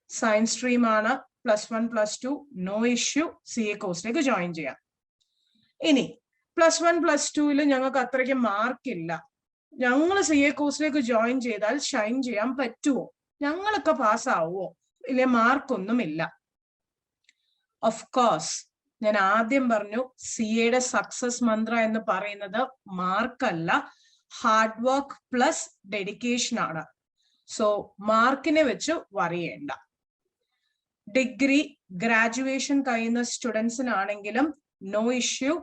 science stream ആണ്, +1 +2 നോ ഇഷ്യൂ, CA കോഴ്സിലേക്ക് ജോയിൻ ചെയ്യാം. ഇനി +1 +2 ഞങ്ങൾക്ക് അത്രയ്ക്ക് മാർക്കില്ല, ഞങ്ങൾ CA കോഴ്സിലേക്ക് ജോയിൻ ചെയ്താൽ ഷൈൻ ചെയ്യാൻ പറ്റുമോ? ഞങ്ങളൊക്കെ പാസ്സാവുമോ? ഇല്ലേ മാർക്കൊന്നുമില്ല? ഓഫ് കോഴ്സ്, ഞാൻ ആദ്യം പറഞ്ഞു CAയുടെ സക്സസ് മന്ത്ര എന്ന് പറയുന്നത് മാർക്കല്ല, ഹാർഡ് വർക്ക് പ്ലസ് ഡെഡിക്കേഷൻ ആണ്. സോ മാർക്കിനെ വെച്ച് വറി ചെയ്യണ്ട. ഡിഗ്രി, ഗ്രാജുവേഷൻ കഴിയുന്ന സ്റ്റുഡൻസിനാണെങ്കിലും നോ ഇഷ്യൂ.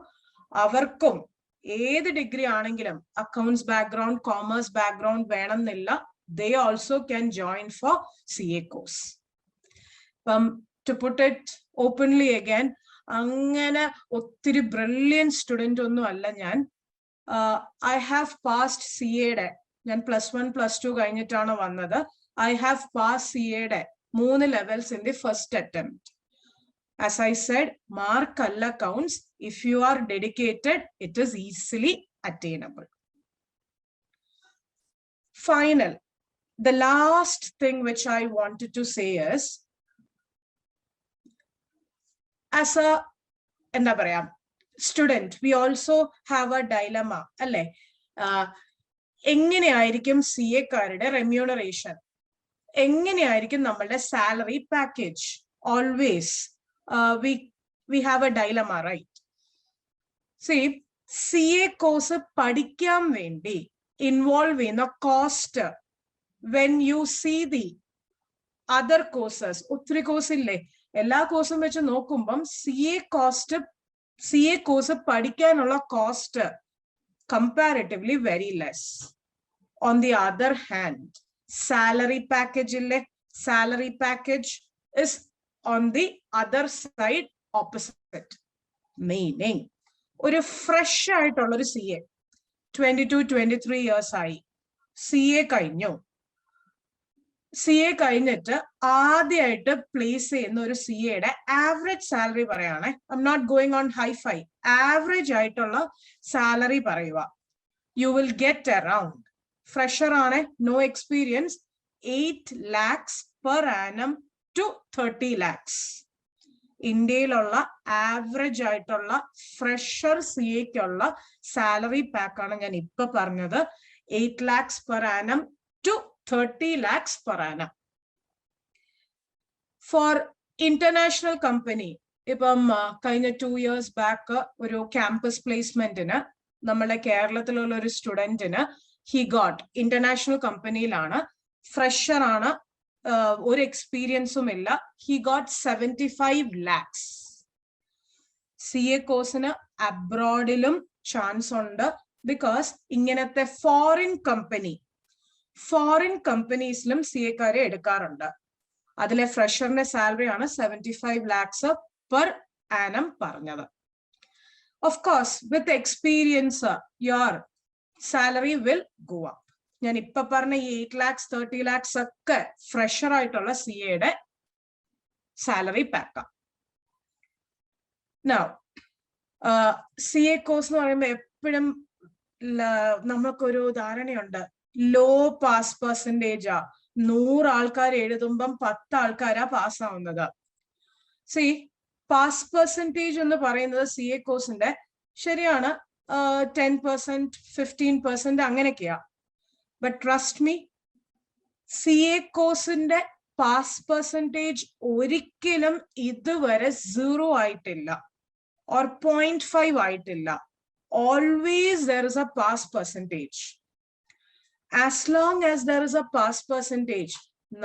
അവർക്കും ഏത് ഡിഗ്രി ആണെങ്കിലും, അക്കൗണ്ട്സ് ബാക്ക്ഗ്രൗണ്ട്, കോമേഴ്സ് ബാക്ക്ഗ്രൗണ്ട് വേണമെന്നില്ല, they also can join for CA course. To put it openly again, അങ്ങനെ ഒത്തിരി ബ്രില്യൻറ്റ് സ്റ്റുഡൻ്റ് ഒന്നും അല്ല ഞാൻ. I have passed CAയുടെ, ഞാൻ +1 +2 കഴിഞ്ഞിട്ടാണ് വന്നത്. I have passed CAയുടെ 3 levels in the first attempt. As I said, mark alla counts. If you are dedicated, it is easily attainable. Final, the last thing which I wanted to say is, as a student, we also have a dilemma, alle? എങ്ങനെയായിരിക്കും C എക്കാരുടെ remuneration, എങ്ങനെയായിരിക്കും നമ്മളുടെ salary package? Always we have a dilemma, right? See, CA course പഠിക്കാൻ വേണ്ടി involve ചെയ്യുന്ന cost, when you see the other courses, ഒത്തിരി course ഇല്ലേ, എല്ലാ കോഴ്സും വെച്ച് നോക്കുമ്പം CA കോഴ്സ് പഠിക്കാനുള്ള cost comparatively very less. On the other hand, salary package is on the other side, opposite. Meaning, ഒരു fresh ആയിട്ടുള്ള ഒരു CA 22-23 years ആയി, CA കഴിഞ്ഞിട്ട് ആദ്യമായിട്ട് പ്ലേസ് ചെയ്യുന്ന ഒരു CAയുടെ ആവറേജ് സാലറി പറയാണ്. I am not going on hi-fi, average ആയിട്ടുള്ള സാലറി പറയുക. You will get around, fresher ആണ്, no experience, 8 lakhs per annum to 30 lakhs. ഇന്ത്യയിലുള്ള ആവറേജ് ആയിട്ടുള്ള ഫ്രഷർ CAക്കുള്ള സാലറി പാക്കാണ് ഞാൻ ഇപ്പൊ പറഞ്ഞത്. 8 lakhs per annum to 30 lakhs per annum. For international company, ഇപ്പം കഴിഞ്ഞ 2 years ബാക്ക് ഒരു ക്യാമ്പസ് പ്ലേസ്മെന്റിന് നമ്മുടെ കേരളത്തിലുള്ള ഒരു സ്റ്റുഡന്റിന് he got, ഇന്റർനാഷണൽ കമ്പനിയിലാണ്, ഫ്രഷർ ആണ്, ഒരു എക്സ്പീരിയൻസും ഇല്ല, he got 75 lakhs. CA കോഴ്സിന് അബ്രോഡിലും ചാൻസ് ഉണ്ട്, ബിക്കോസ് ഇങ്ങനത്തെ ഫോറിൻ കമ്പനീസിലും CAക്കാരെ എടുക്കാറുണ്ട്. അതിലെ ഫ്രഷറിന്റെ സാലറി ആണ് 75 lakhs per annum പറഞ്ഞത്. Of course, with experience, your salary will go up. ഞാൻ ഇപ്പൊ പറഞ്ഞ 8 lakhs 30 lakhs ഒക്കെ ഫ്രഷർ ആയിട്ടുള്ള CAയുടെ സാലറി പാക്കാം. Now, CA കോഴ്സ് എന്ന് പറയുമ്പോൾ എപ്പോഴും നമുക്കൊരു ധാരണയുണ്ട്, ലോ പാസ് പെർസെന്റേജാ, 100 ആൾക്കാർ എഴുതുമ്പം 10 ആൾക്കാരാ പാസ്സാവുന്നത്. സി, പാസ് പെർസെന്റേജ് എന്ന് പറയുന്നത് CA കോഴ്സിന്റെ ശരിയാണ്, 10%, 15% അങ്ങനെയൊക്കെയാ. ബട്ട് ട്രസ്റ്റ് മീ, CA കോഴ്സിന്റെ പാസ് പെർസെന്റേജ് ഒരിക്കലും ഇതുവരെ 0 ആയിട്ടില്ല, or 0.5 ആയിട്ടില്ല. Always there is a pass percentage. As long as there is a pass percentage,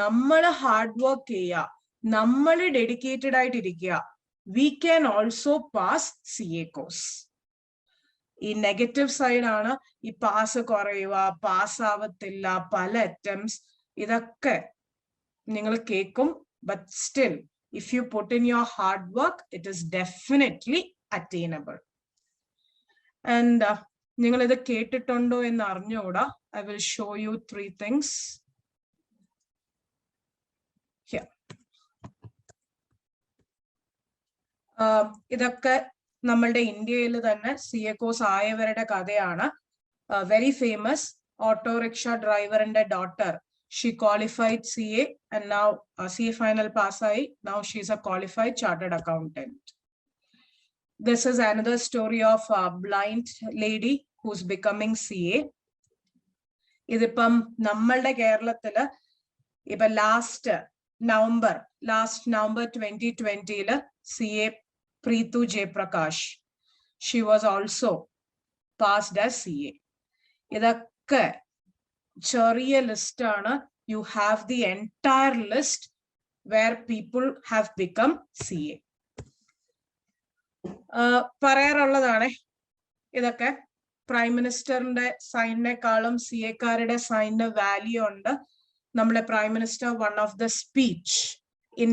നമ്മൾ ഹാർഡ് വർക്ക് ചെയ്യുക, നമ്മൾ ഡെഡിക്കേറ്റഡ് ആയിട്ടിരിക്കുക, we can also pass CA course. ഈ നെഗറ്റീവ് സൈഡാണ് ഈ പാസ് കുറയുക, പാസ് ആവത്തില്ല, പല അറ്റംപ്റ്റ്സ്, ഇതൊക്കെ നിങ്ങൾ കേൾക്കും. But still, if you put in your hard work, it is definitely attainable. And നിങ്ങൾ ഇത് കേട്ടിട്ടുണ്ടോ എന്ന് അറിഞ്ഞുകൂടാ. I will show you 3 things here. ഇതൊക്കെ നമ്മളുടെ ഇന്ത്യയിൽ തന്നെ CA കോഴ്സ് ആയവരുടെ കഥയാണ്. വെരി ഫേമസ് ഓട്ടോറിക്ഷ ഡ്രൈവറിന്റെ daughter, she qualified CA and now CA final pass ആയി. Now she is a qualified chartered accountant. This is another story of a blind lady who's becoming CA. ഇതിപ്പം നമ്മളുടെ കേരളത്തില് ഇപ്പൊ last November 2020 CA Preetu Jayprakash, she was also passed as CA. ഇതൊക്കെ ചെറിയ list ആണ്. You have the entire list where people have become CA. പറയാറുള്ളതാണ് ഇതൊക്കെ. Prime മിനിസ്റ്ററിന്റെ സൈനിനേക്കാളും CAക്കാരുടെ സൈനിന് value ഉണ്ട്. നമ്മുടെ prime minister one of the speech in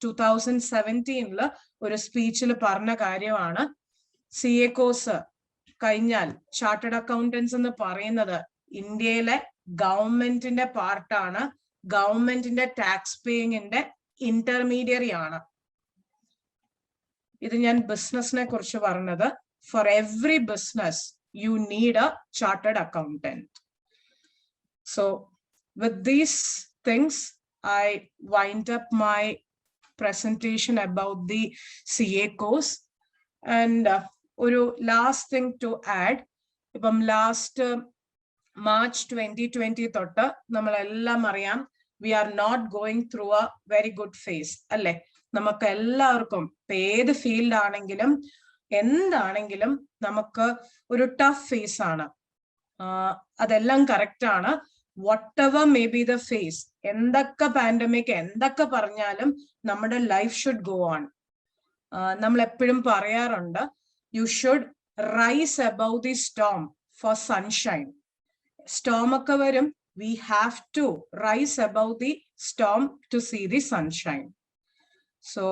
2017 ഒരു സ്പീച്ചിൽ പറഞ്ഞ കാര്യമാണ്, CA course കഴിഞ്ഞാൽ ചാർട്ടേഡ് അക്കൗണ്ടൻസ് എന്ന് പറയുന്നത് ഇന്ത്യയിലെ ഗവൺമെന്റിന്റെ പാർട്ടാണ്, ഗവൺമെന്റിന്റെ ടാക്സ് പേയിങ്ങിന്റെ ഇന്റർമീഡിയറി ആണ്. ഇത് ഞാൻ ബിസിനസിനെ കുറിച്ച് പറഞ്ഞത്. For every business, you need a chartered accountant. So with these things, I wind up my presentation about the CA course. And ഒരു last thing to add, ഇപ്പം last March 2020 തൊട്ട് നമ്മളെല്ലാം അറിയാം, we are not going through a very good phase, അല്ലെ? നമുക്ക് എല്ലാവർക്കും ഏത് field ആണെങ്കിലും എന്താണെങ്കിലും നമുക്ക് ഒരു ടഫ് ഫേസ് ആണ്. അതെല്ലാം കറക്റ്റ് ആണ്. whatever may be the phase, എന്തൊക്കെ പാൻഡമിക് എന്തൊക്കെ പറഞ്ഞാലും നമ്മുടെ ലൈഫ് ഷുഡ് ഗോ ഓൺ. നമ്മൾ എപ്പോഴും പറയാറുണ്ട്, you should rise above the storm for sunshine. Storm ഒക്കെ വരും, we have to rise above the storm to see the sunshine. So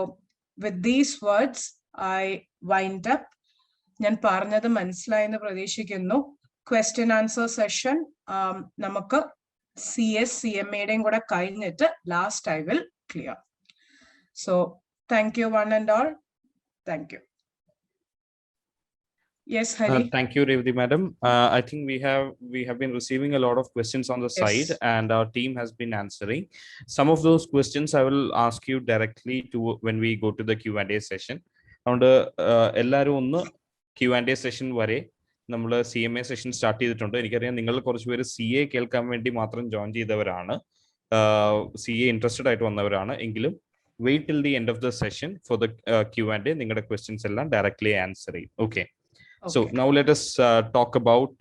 with these words I wind up. ഞാൻ പറഞ്ഞത് മനസ്സിലായെന്ന് പ്രതീക്ഷിക്കുന്നു. Question answer session നമുക്ക് CS CMAയുടെയും കൂടെ കഴിഞ്ഞിട്ട് last I will clear. So thank you one and all. Thank you. Yes, Hari. Thank you, Revati madam. I think we have been receiving a lot of questions on the side, and our team has been answering. Some of those questions I will ask you directly to when we go to the Q&A session. അതുകൊണ്ട് എല്ലാവരും ഒന്ന് Q&A session വരെ നമ്മൾ CMA session start ചെയ്തിട്ടുണ്ട്. എനിക്കറിയാം നിങ്ങൾ കുറച്ച് പേര് CA കേൾക്കാൻ വേണ്ടി മാത്രം ജോയിൻ ചെയ്തവരാണ്, CA ഇൻട്രസ്റ്റഡ് ആയിട്ട് വന്നവരാണ്. എങ്കിലും wait till the end of the session for the Q&A. നിങ്ങളുടെ ക്വസ്റ്റ്യൻസ് എല്ലാം ഡയറക്ട്ലി ആൻസർ ചെയ്യും. Okay. So now let us talk about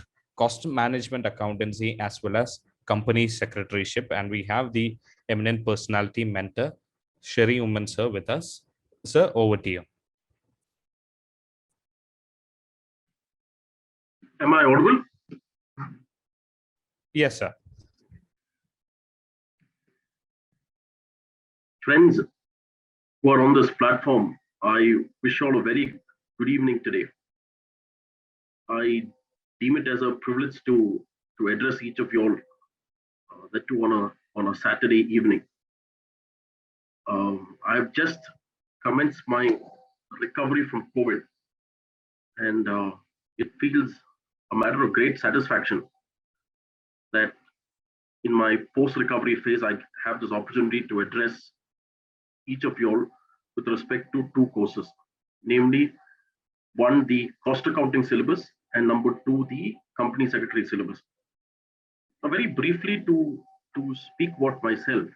cost management accountancy as well as company secretaryship, and we have the eminent personality mentor Sherry Umman sir with us. Sir, over to you. Am I audible? Yes, sir. Friends who are on this platform, I wish you all a very good evening today. I deem it as a privilege to address each of you all, that too on a Saturday evening. I've just commenced my recovery from COVID, and it feels a matter of great satisfaction that in my post-recovery phase, I have this opportunity to address each of you all with respect to two courses, namely, one, the cost accounting syllabus, and number two, the company secretary syllabus. Now, very briefly to speak about myself,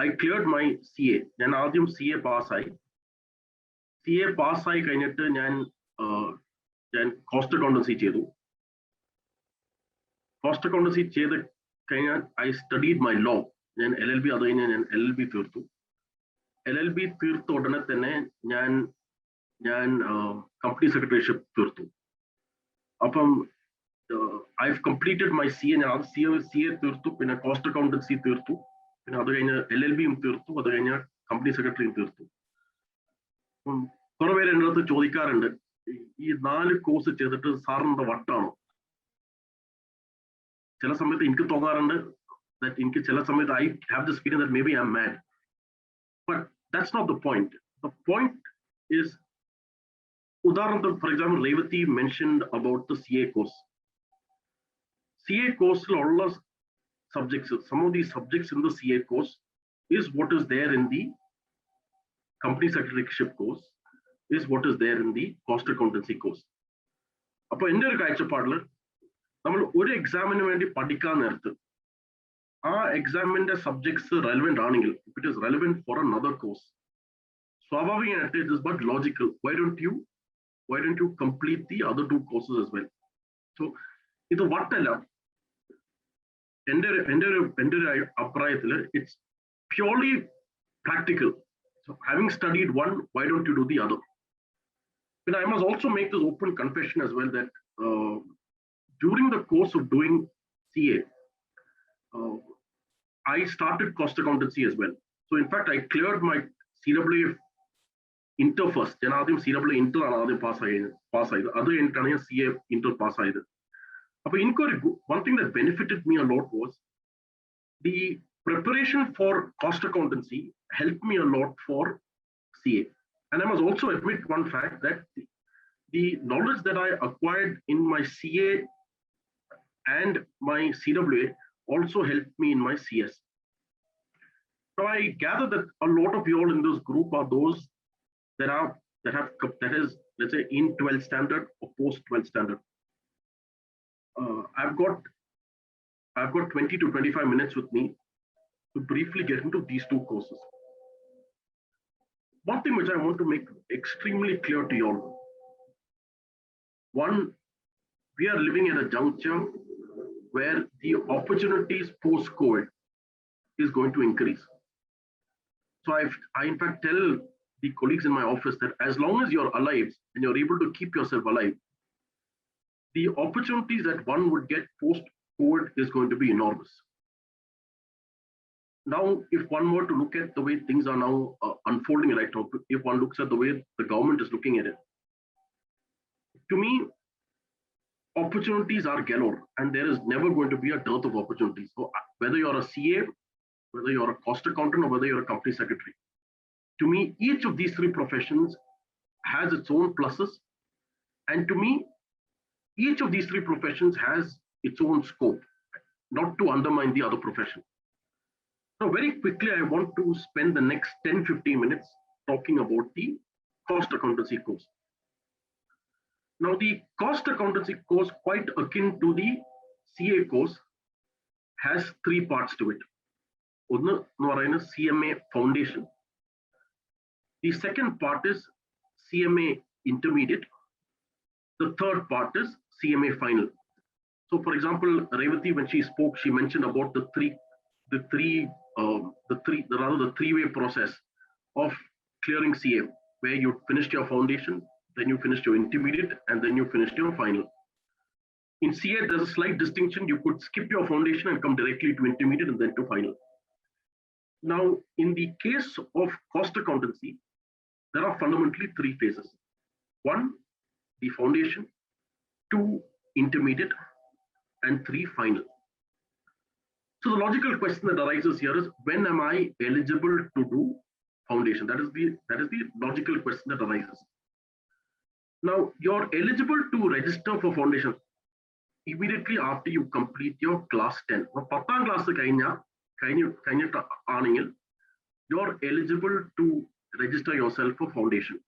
I cleared my CA. ഞാൻ ആദ്യം CA പാസ്സായി. CA പാസ്സായി കഴിഞ്ഞിട്ട് ഞാൻ cost accountancy ചെയ്തു. Cost accountancy ചെയ്ത് കഴിഞ്ഞാൽ I studied my law. ഞാൻ LLB, അത് കഴിഞ്ഞ് ഞാൻ LLB തീർത്തു. LLB തീർത്ത ഉടനെ തന്നെ ഞാൻ കമ്പനി സെക്രട്ടറിഷിപ്പ് തീർത്തു. അപ്പം I've completed my CA. ഞാൻ CA തീർത്തു, പിന്നെ കോസ്റ്റ് അക്കൗണ്ടൻസി തീർത്തു, പിന്നെ അത് കഴിഞ്ഞ് LLBയും തീർത്തു, അത് കഴിഞ്ഞ് കമ്പനി സെക്രട്ടറിയും തീർത്തു. അപ്പം കുറെ പേര് എൻ്റെ അടുത്ത് ചോദിക്കാറുണ്ട്, ഈ 4 കോഴ്സ് ചെയ്തിട്ട് സാറിന്റെ വട്ടാണോ? ചില സമയത്ത് എനിക്ക് തോന്നാറുണ്ട്, എനിക്ക് ചില സമയത്ത് I have this feeling that maybe I'm mad. But that's not the point. The point is, ഉദാഹരണത്തിന്, for example, Revati mentioned about the CA course. CA course all subjects, some of these subjects in the CA course is what is there in the company secretaryship course, is what is there in the cost accountancy course. അപ്പോൾ എൻ്റെ ഒരു കാഴ്ചപ്പാടില് നമ്മൾ ഒരു എക്സാമിന് വേണ്ടി പഠിക്കാൻ നേരത്ത് ആ എക്സാമിന്റെ സബ്ജക്ട്സ് റെലവെന്റ് ആണെങ്കിൽ, if it is relevant for another course, സ്വാഭാവികമായിട്ട് it is but logical, why don't you complete the other 2 courses as well? So ഇത് വട്ടല്ല. എൻ്റെ ഒരു അഭിപ്രായത്തില് it's purely practical. So having studied one, why don't you do the other? But I must also make this open confession as well that during the course of doing CA, I started cost accountancy as well. So in fact, I cleared my CWA Inter first. ഞാൻ ആദ്യം CWA Inter ആണ് ആദ്യം പാസ്സായത്. അത് കഴിഞ്ഞിട്ടാണ് ഞാൻ CA Inter പാസ്സായത്. അപ്പൊ എനിക്കൊരു one thing that benefited me a lot was the preparation for cost accountancy helped me a lot for CA. And I must also admit one fact that the knowledge that I acquired in my CA and my CWA also helped me in my CS. So I gather that a lot of you all in this group are those that is, let's say, in 12th standard or post 12th standard. I've got 20 to 25 minutes with me to briefly get into these two courses. One thing which I want to make extremely clear to you all. One, we are living at a juncture where the opportunities post-COVID is going to increase. So I in fact tell the colleagues in my office that as long as you're alive and you're able to keep yourself alive, the opportunities that one would get post-COVID is going to be enormous. Now, if one were to look at the way things are now unfolding right now, if one looks at the way the government is looking at it, to me, opportunities are galore, and there is never going to be a dearth of opportunities. So whether you're a CA, whether you're a cost accountant, or whether you're a company secretary, to me, each of these three professions has its own pluses. And to me, each of these three professions has its own scope, not to undermine the other profession. Now, very quickly, I want to spend the next 10-15 minutes talking about the cost accountancy course. Now, the cost accountancy course, quite akin to the CA course, has three parts to it. One is CMA Foundation. The second part is CMA Intermediate. The third part is CMA Final. So, for example, Revati, when she spoke, she mentioned about the three-way process of clearing CA, where you finished your foundation, then you finished your intermediate, and then you finished your final. In CA, there's a slight distinction. You could skip your foundation and come directly to intermediate and then to final. Now, in the case of cost accountancy, there are fundamentally three phases. One, the foundation, two, intermediate, and three, final. So the logical question that arises here is, when am I eligible to do foundation? That is the logical question that arises. Now, you're eligible to register for foundation immediately after you complete your class 10. Now, 10th class you're eligible to register yourself for foundation.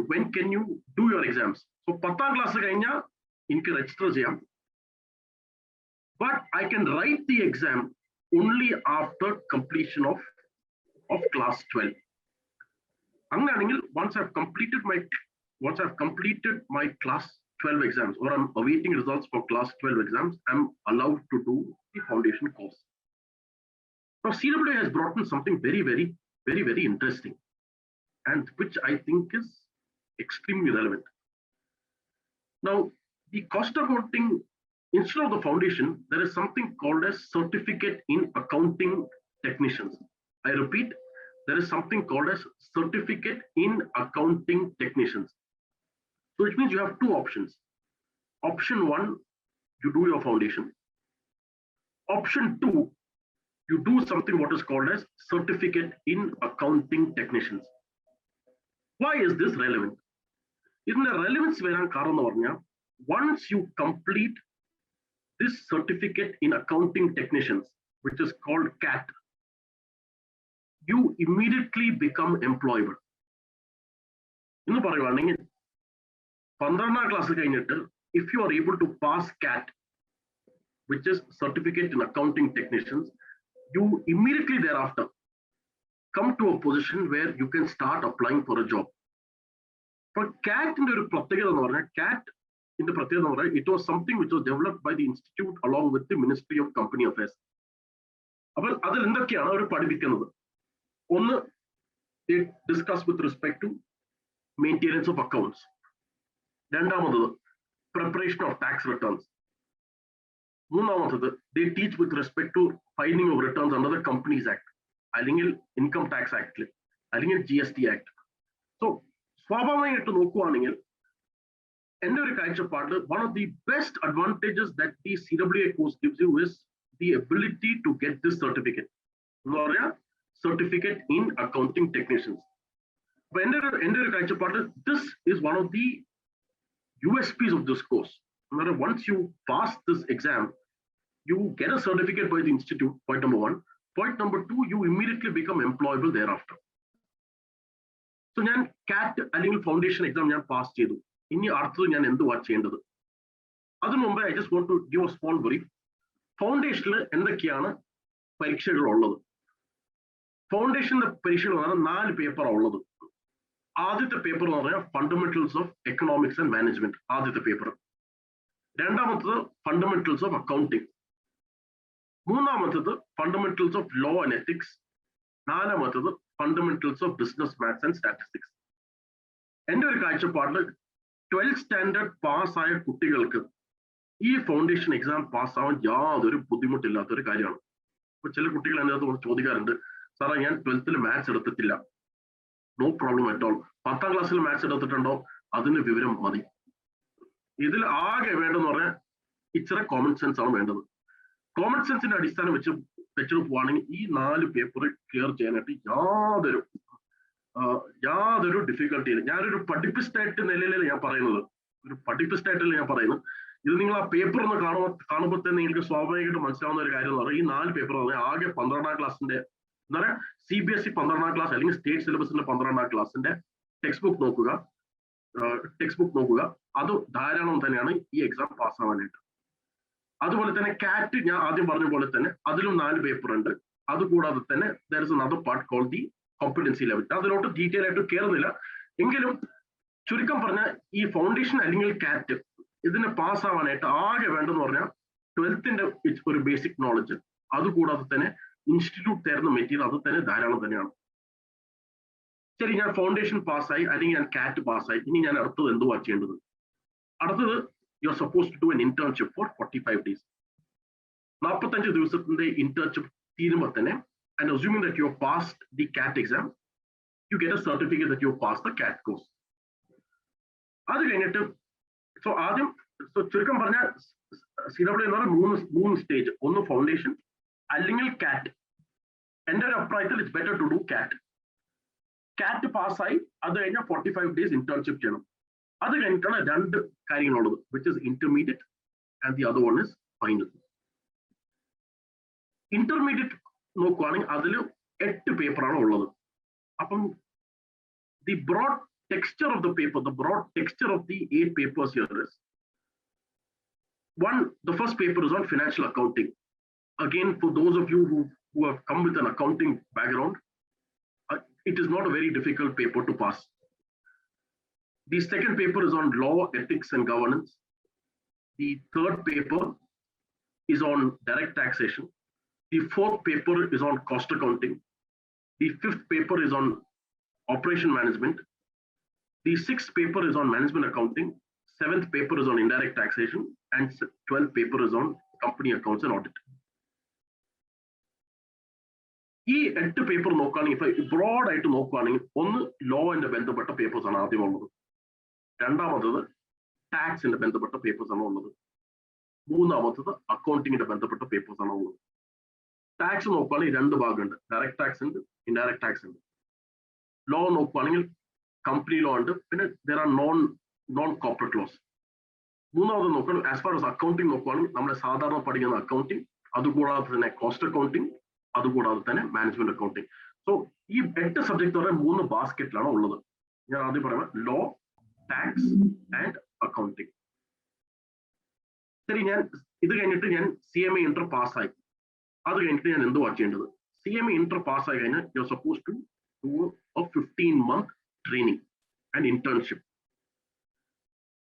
When can you do your exams? So 10th class you can register. But I can write the exam only after completion of class 12. Once I've completed my class 12 exams, or I'm awaiting results for class 12 exams, I'm allowed to do the foundation course. Now, CWA has brought in something very, very, very, very interesting, and which I think is extremely relevant. Now, the cost accounting, instead of the foundation, there is something called as Certificate in Accounting Technicians. I repeat, there is something called as Certificate in Accounting Technicians. So which means you have two options. Option one, you do your foundation. Option two, you do something what is called as Certificate in Accounting Technicians. Why is this relevant? In the relevance once you complete this Certificate in Accounting Technicians, which is called CAT, you immediately become employable. In the 12th class, if you are able to pass CAT, which is Certificate in Accounting Technicians, you immediately thereafter come to a position where you can start applying for a job. For CAT in the it was something which was developed by the institute along with the Ministry of Company Affairs. One, they discuss with respect to maintenance of accounts. Preparation of tax returns. They teach with respect to filing of returns under the Companies Act, Income Tax Act, GST Act. So, one of the best advantages that the CWA course gives you is the ability to get this certificate. certificate in accounting technicians. But this is one of the USPs of this course. Once you pass this exam, you get a certificate by the institute, point number one. Point number two, you immediately become employable thereafter. So ഞാൻ CAT അല്ലെങ്കിൽ foundation exam ഞാൻ pass ചെയ്തു. ഇനി അടുത്തത് ഞാൻ എന്തുവാ ചെയ്യേണ്ടത്? അതിനു മുമ്പ് I just want to give a small brief. ഫൗണ്ടേഷനിൽ എന്തൊക്കെയാണ് പരീക്ഷകൾ ഉള്ളത്? ഫൗണ്ടേഷന്റെ പരീക്ഷകൾ എന്ന് പറഞ്ഞാൽ 4 പേപ്പറാണ് ഉള്ളത്. ആദ്യത്തെ പേപ്പർ എന്ന് പറഞ്ഞാൽ fundamentals of economics and management, ആദ്യത്തെ പേപ്പർ. രണ്ടാമത്തത് ഫണ്ടമെന്റൽസ് ഓഫ് അക്കൗണ്ടിങ്. മൂന്നാമത്തത് fundamentals of law and ethics. നാലാമത്തത് fundamentals of business maths and statistics. എൻ്റെ ഒരു കാഴ്ചപ്പാടിൽ 12th സ്റ്റാൻഡേർഡ് പാസ്സായ കുട്ടികൾക്ക് ഈ ഫൗണ്ടേഷൻ എക്സാം പാസ്സാവാൻ യാതൊരു ബുദ്ധിമുട്ടില്ലാത്തൊരു കാര്യമാണ്. ഇപ്പൊ ചില കുട്ടികൾ അതിനകത്ത് ചോദിക്കാറുണ്ട്, സാറേ ഞാൻ 12th മാത്സ് എടുത്തിട്ടില്ല. No problem at all. 10th ക്ലാസ്സിൽ മാത്സ് എടുത്തിട്ടുണ്ടോ? അതിന് വിവരം മതി. ഇതിൽ ആകെ വേണ്ടെന്ന് പറഞ്ഞാൽ ഇച്ചിരി കോമൺ സെൻസ് ആണ് വേണ്ടത്. കോമൺ സെൻസിന്റെ അടിസ്ഥാനം വെച്ചിട്ട് പോവാണെങ്കിൽ ഈ 4 പേപ്പർ ക്ലിയർ ചെയ്യാനായിട്ട് യാതൊരു ഡിഫിക്കൽട്ടിയില്ല. ഞാനൊരു പഠിപ്പിസ്റ്റായിട്ട് നിലയിലല്ല ഞാൻ പറയുന്നത്, ഇത് നിങ്ങൾ ആ പേപ്പർ ഒന്ന് കാണുമ്പോൾ തന്നെ നിങ്ങൾക്ക് സ്വാഭാവികമായിട്ട് മനസ്സിലാവുന്ന ഒരു കാര്യം എന്ന് പറഞ്ഞാൽ ഈ 4 പേപ്പർ പറഞ്ഞാൽ ആകെ 12ാം ക്ലാസ്സിന്റെ എന്താ പറയുക, CBSE 12ാം ക്ലാസ് അല്ലെങ്കിൽ സ്റ്റേറ്റ് സിലബസിന്റെ 12ാം ക്ലാസ്സിന്റെ ടെക്സ്റ്റ് ബുക്ക് നോക്കുക. അത് ധാരാളം തന്നെയാണ് ഈ എക്സാം പാസ്സാവാനായിട്ട്. അതുപോലെ തന്നെ CAT ഞാൻ ആദ്യം പറഞ്ഞ പോലെ തന്നെ അതിലും 4 പേപ്പർ ഉണ്ട്. അതുകൂടാതെ തന്നെ there is another part called the competency level. അതിലോട്ട് ഡീറ്റെയിൽ ആയിട്ട് കയറുന്നില്ല. എങ്കിലും ചുരുക്കം പറഞ്ഞാൽ ഈ ഫൗണ്ടേഷൻ അല്ലെങ്കിൽ CAT ഇതിന് പാസ്സാവാനായിട്ട് ആകെ വേണ്ടെന്ന് പറഞ്ഞാൽ 12th ഒരു ബേസിക് നോളജ്, അതുകൂടാതെ തന്നെ ഇൻസ്റ്റിറ്റ്യൂട്ട് തരുന്ന മെറ്റീരിയൽ അത് തന്നെ ധാരാളം തന്നെയാണ്. ശരി, ഞാൻ ഫൗണ്ടേഷൻ പാസ്സായി അല്ലെങ്കിൽ ഞാൻ CAT പാസ്സായി. ഇനി ഞാൻ അടുത്തത് എന്തുവാ ചെയ്യേണ്ടത്? അടുത്തത് you are supposed to do an internship for 45 days. 45 ദിവസത്തിന്റെ ഇന്റേൺഷിപ്പ് തീരുമ്പോൾ തന്നെ, and assuming that you have passed the CAT exam, you get a certificate that you have passed the CAT course. അത് കഴിഞ്ഞിട്ട് ചുരുക്കം പറഞ്ഞാൽ CW എന്ന് പറഞ്ഞാൽ മൂന്ന് സ്റ്റേജ്. ഒന്ന് ഫൗണ്ടേഷൻ അല്ലെങ്കിൽ CAT. എൻ്റെ ഒരു അഭിപ്രായത്തിൽ it's better to do CAT. CAT പാസ്സായി അത് കഴിഞ്ഞാൽ 45 days ഇന്റേൺഷിപ്പ് ചെയ്യണം. അത് കഴിഞ്ഞിട്ടാണ് 2 കാര്യങ്ങളുള്ളത്, which is intermediate and the other one is final. Intermediate നോക്കുവാണെങ്കിൽ അതിൽ 8 പേപ്പറാണ് ഉള്ളത്. അപ്പം the broad texture of the paper, the broad texture of the 8 papers here is one, the first paper is on financial accounting. Again, for those of you who have come with an accounting background, it is not a very difficult paper to pass. The second paper is on law, ethics and governance. The third paper is on direct taxation. The fourth paper is on cost accounting. The fifth paper is on operation management. The sixth paper is on management accounting. Seventh paper is on indirect taxation. And 12th paper is on company accounts and audit. ഈ 8 paper നോക്കുകയാണെങ്കിൽ ഇപ്പൊ broad ആയിട്ട് നോക്കുകയാണെങ്കിൽ ഒന്ന് ലോന്റെ ബന്ധപ്പെട്ട papers ആണ് ആദ്യം ഉള്ളത്. രണ്ടാമത്തത് ടാക്സിന്റെ ബന്ധപ്പെട്ട പേപ്പേഴ്സ് ആണ് ഉള്ളത്. മൂന്നാമത്തത് അക്കൗണ്ടിങ്ങിന്റെ ബന്ധപ്പെട്ട പേപ്പേഴ്സ് ആണ് ഉള്ളത്. ടാക്സ് നോക്കുകയാണെങ്കിൽ 2 ഭാഗമുണ്ട്, ഡയറക്ട് ടാക്സ് ഉണ്ട്, ഇൻഡയറക്ട് ടാക്സ് ഉണ്ട്. ലോ നോക്കുകയാണെങ്കിൽ കമ്പനി ലോ ഉണ്ട്, പിന്നെ there are non corporate laws. മൂന്നാമത് നോക്കുകയാണെങ്കിൽ ആസ് ഫാർ ആസ് അക്കൗണ്ടിങ് നോക്കുകയാണെങ്കിൽ നമ്മളെ സാധാരണ പഠിക്കുന്ന അക്കൗണ്ടിങ്, അതുകൂടാതെ തന്നെ കോസ്റ്റ് അക്കൗണ്ടിങ്, അതുകൂടാതെ തന്നെ മാനേജ്മെന്റ് അക്കൗണ്ടിങ്. സോ ഈ 8 സബ്ജക്ട് എന്ന് പറയുന്നത് 3 ബാസ്കറ്റിലാണ് ഉള്ളത്. ഞാൻ ആദ്യം പറയുന്നത് ലോ, ടാക്സ് ആൻഡ് അക്കൗണ്ടിങ്. ശരി, ഞാൻ ഇത് കഴിഞ്ഞിട്ട് ഞാൻ CMA ഇന്റർ പാസ്സായി. അത് കഴിഞ്ഞിട്ട് ഞാൻ എന്തുവാ ചെയ്യേണ്ടത്? CMA ഇന്റർ പാസ്സായി കഴിഞ്ഞാൽ you are suppose to do a 15-month training and internship.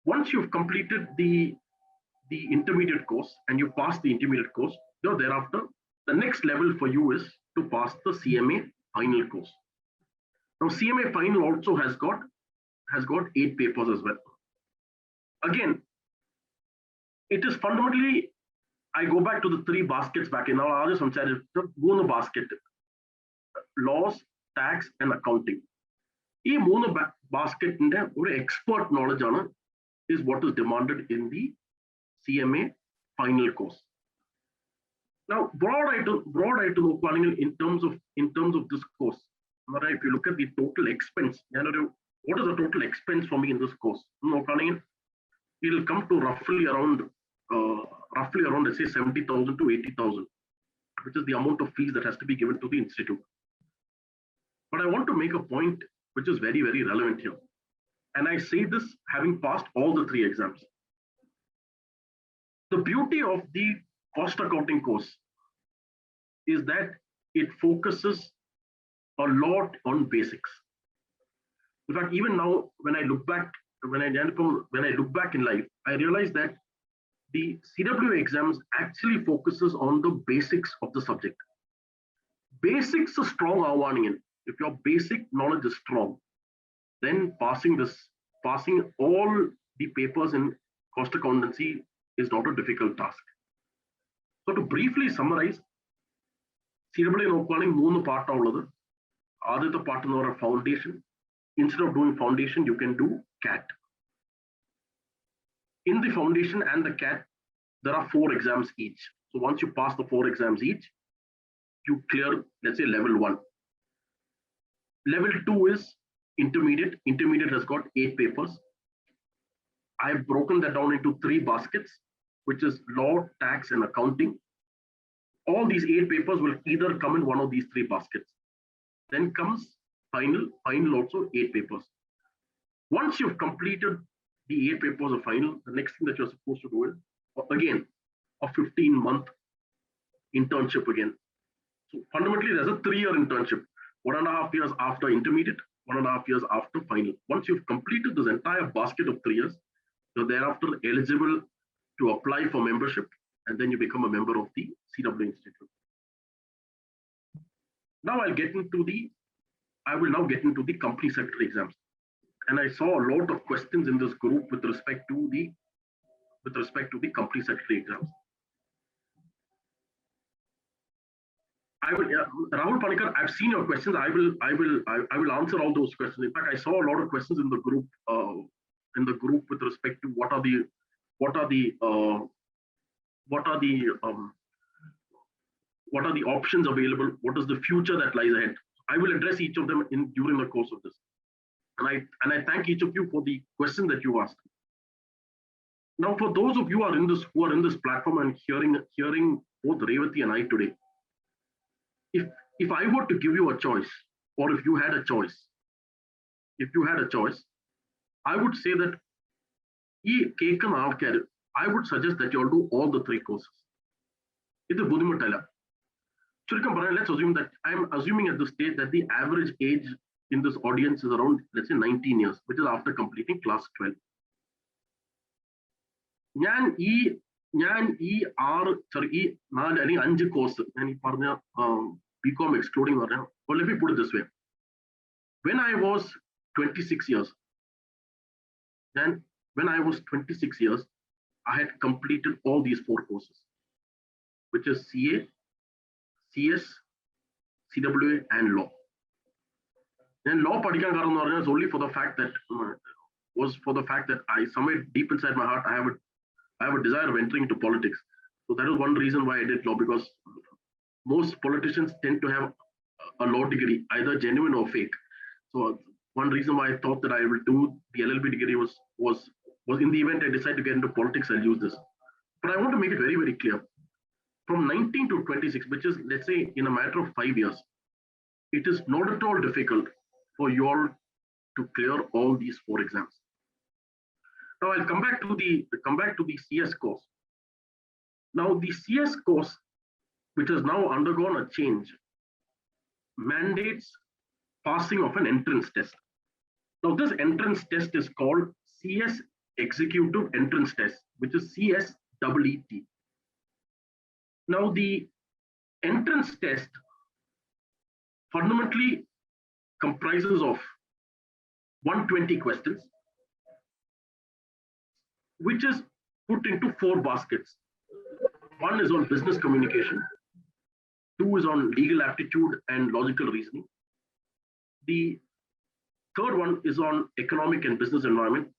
Once you've completed the intermediate course and you pass the intermediate course, thereafter the next level for you is to pass the CMA final course. Now CMA final also has got 8 papers as well. Again, it is fundamentally, I go back to the 3 baskets back in now. I'll just say the basket: laws, tax and accounting. ഈ 3 ബാസ്കറ്റിന്റെ ഒരു expert knowledge ആണ് is what is demanded in the CMA final course. Now, broad planning in terms of this course. If you look at the total expense, what is the total expense for me in this course? It will come to roughly around let's say 70,000 to 80,000, which is the amount of fees that has to be given to the institute. But I want to make a point which is very, very relevant here. And I say this having passed all the 3 exams. The beauty of the cost accounting course is that it focuses a lot on basics. In fact, even now, when I look back in life, I realize that the CWA exams actually focuses on the basics of the subject. Basics are strong. If your basic knowledge is strong, then passing all the papers in cost accountancy is not a difficult task. So to briefly summarize, CWA നോക്കുകയാണെങ്കിൽ 3 പാർട്ടാണ് ഉള്ളത്. ആദ്യത്തെ part എന്ന് പറയുന്നത് foundation. Instead of doing foundation, you can do CAT. In the foundation and the CAT, there are 4 exams each. So once you pass the 4 exams each, you clear, let's say, level 1. Level 2 is intermediate. Intermediate has got 8 papers. I've broken that down into 3 baskets, which is law, tax, and accounting. All these 8 papers will either come in one of these 3 baskets. Then comes final also 8 papers. Once you've completed the 8 papers of final, the next thing that you're supposed to do is, again, a 15-month internship again. So fundamentally, there's a 3-year internship, 1.5 years after intermediate, 1.5 years after final. Once you've completed this entire basket of 3 years, you're thereafter eligible to apply for membership, and then you become a member of the CWA Institute. Now I will now get into the company secretary exams. And I saw a lot of questions in this group with respect to the company secretary exams. Rahul Panikar, I've seen your questions. I will answer all those questions. In fact, I saw a lot of questions in the group with respect to what are the options available, what is the future that lies ahead. I will address each of them during the course of this. And I thank each of you for the question that you asked. Now, for those of you who are in this platform and hearing both Revati and I today, if I were to give you a choice, or if you had a choice, I would say that I would suggest that you all do all the 3 courses. It's a budimuttalla. Let's assume that I'm assuming at this stage that the average age in this audience is around, let's say, 19 years, which is after completing class 12. I 5 course, BCom excluding, or let me put it this way. When I was 26 years, I had completed all these 4 courses, which is CA, CS, CWA, and law. And law is only for the fact that I, somewhere deep inside my heart, I have a desire of entering into politics. So that is one reason why I did law, because most politicians tend to have a law degree, either genuine or fake. So one reason why I thought that I will do the LLB degree was in the event I decide to get into politics, I'll use this. But I want to make it very, very clear. From 19 to 26, which is, let's say, in a matter of 5 years, it is not at all difficult for you all to clear all these 4 exams. Now I'll come back to the CS course. Now the CS course, which has now undergone a change, mandates passing of an entrance test. Now this entrance test is called CS Executive Entrance Test, which is CSEET. Now the entrance test fundamentally comprises of 120 questions, which is put into 4 baskets. 1 is on business communication, 2 is on legal aptitude and logical reasoning. The 3rd one is on economic and business environment,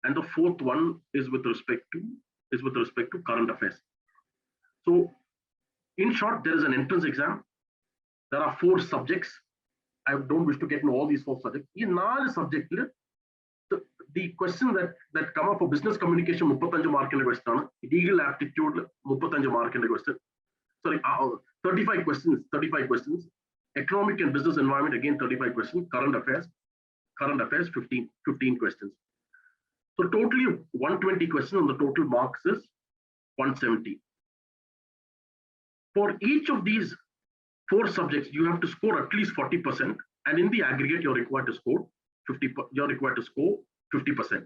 and the 4th one is with respect to current affairs. So In short, there is an entrance exam. There are 4 subjects. I don't wish to get into all these 4 subjects. In 4 subjects, the question that come up for business communication, 35 mark in the question, legal aptitude, 35 mark in the question. Sorry, 35 questions. Economic and business environment, again 35 questions. Current affairs, 15 questions. So totally 120 questions, and the total marks is 170. For each of these 4 subjects, you have to score at least 40%, and in the aggregate, you're required to score 50%.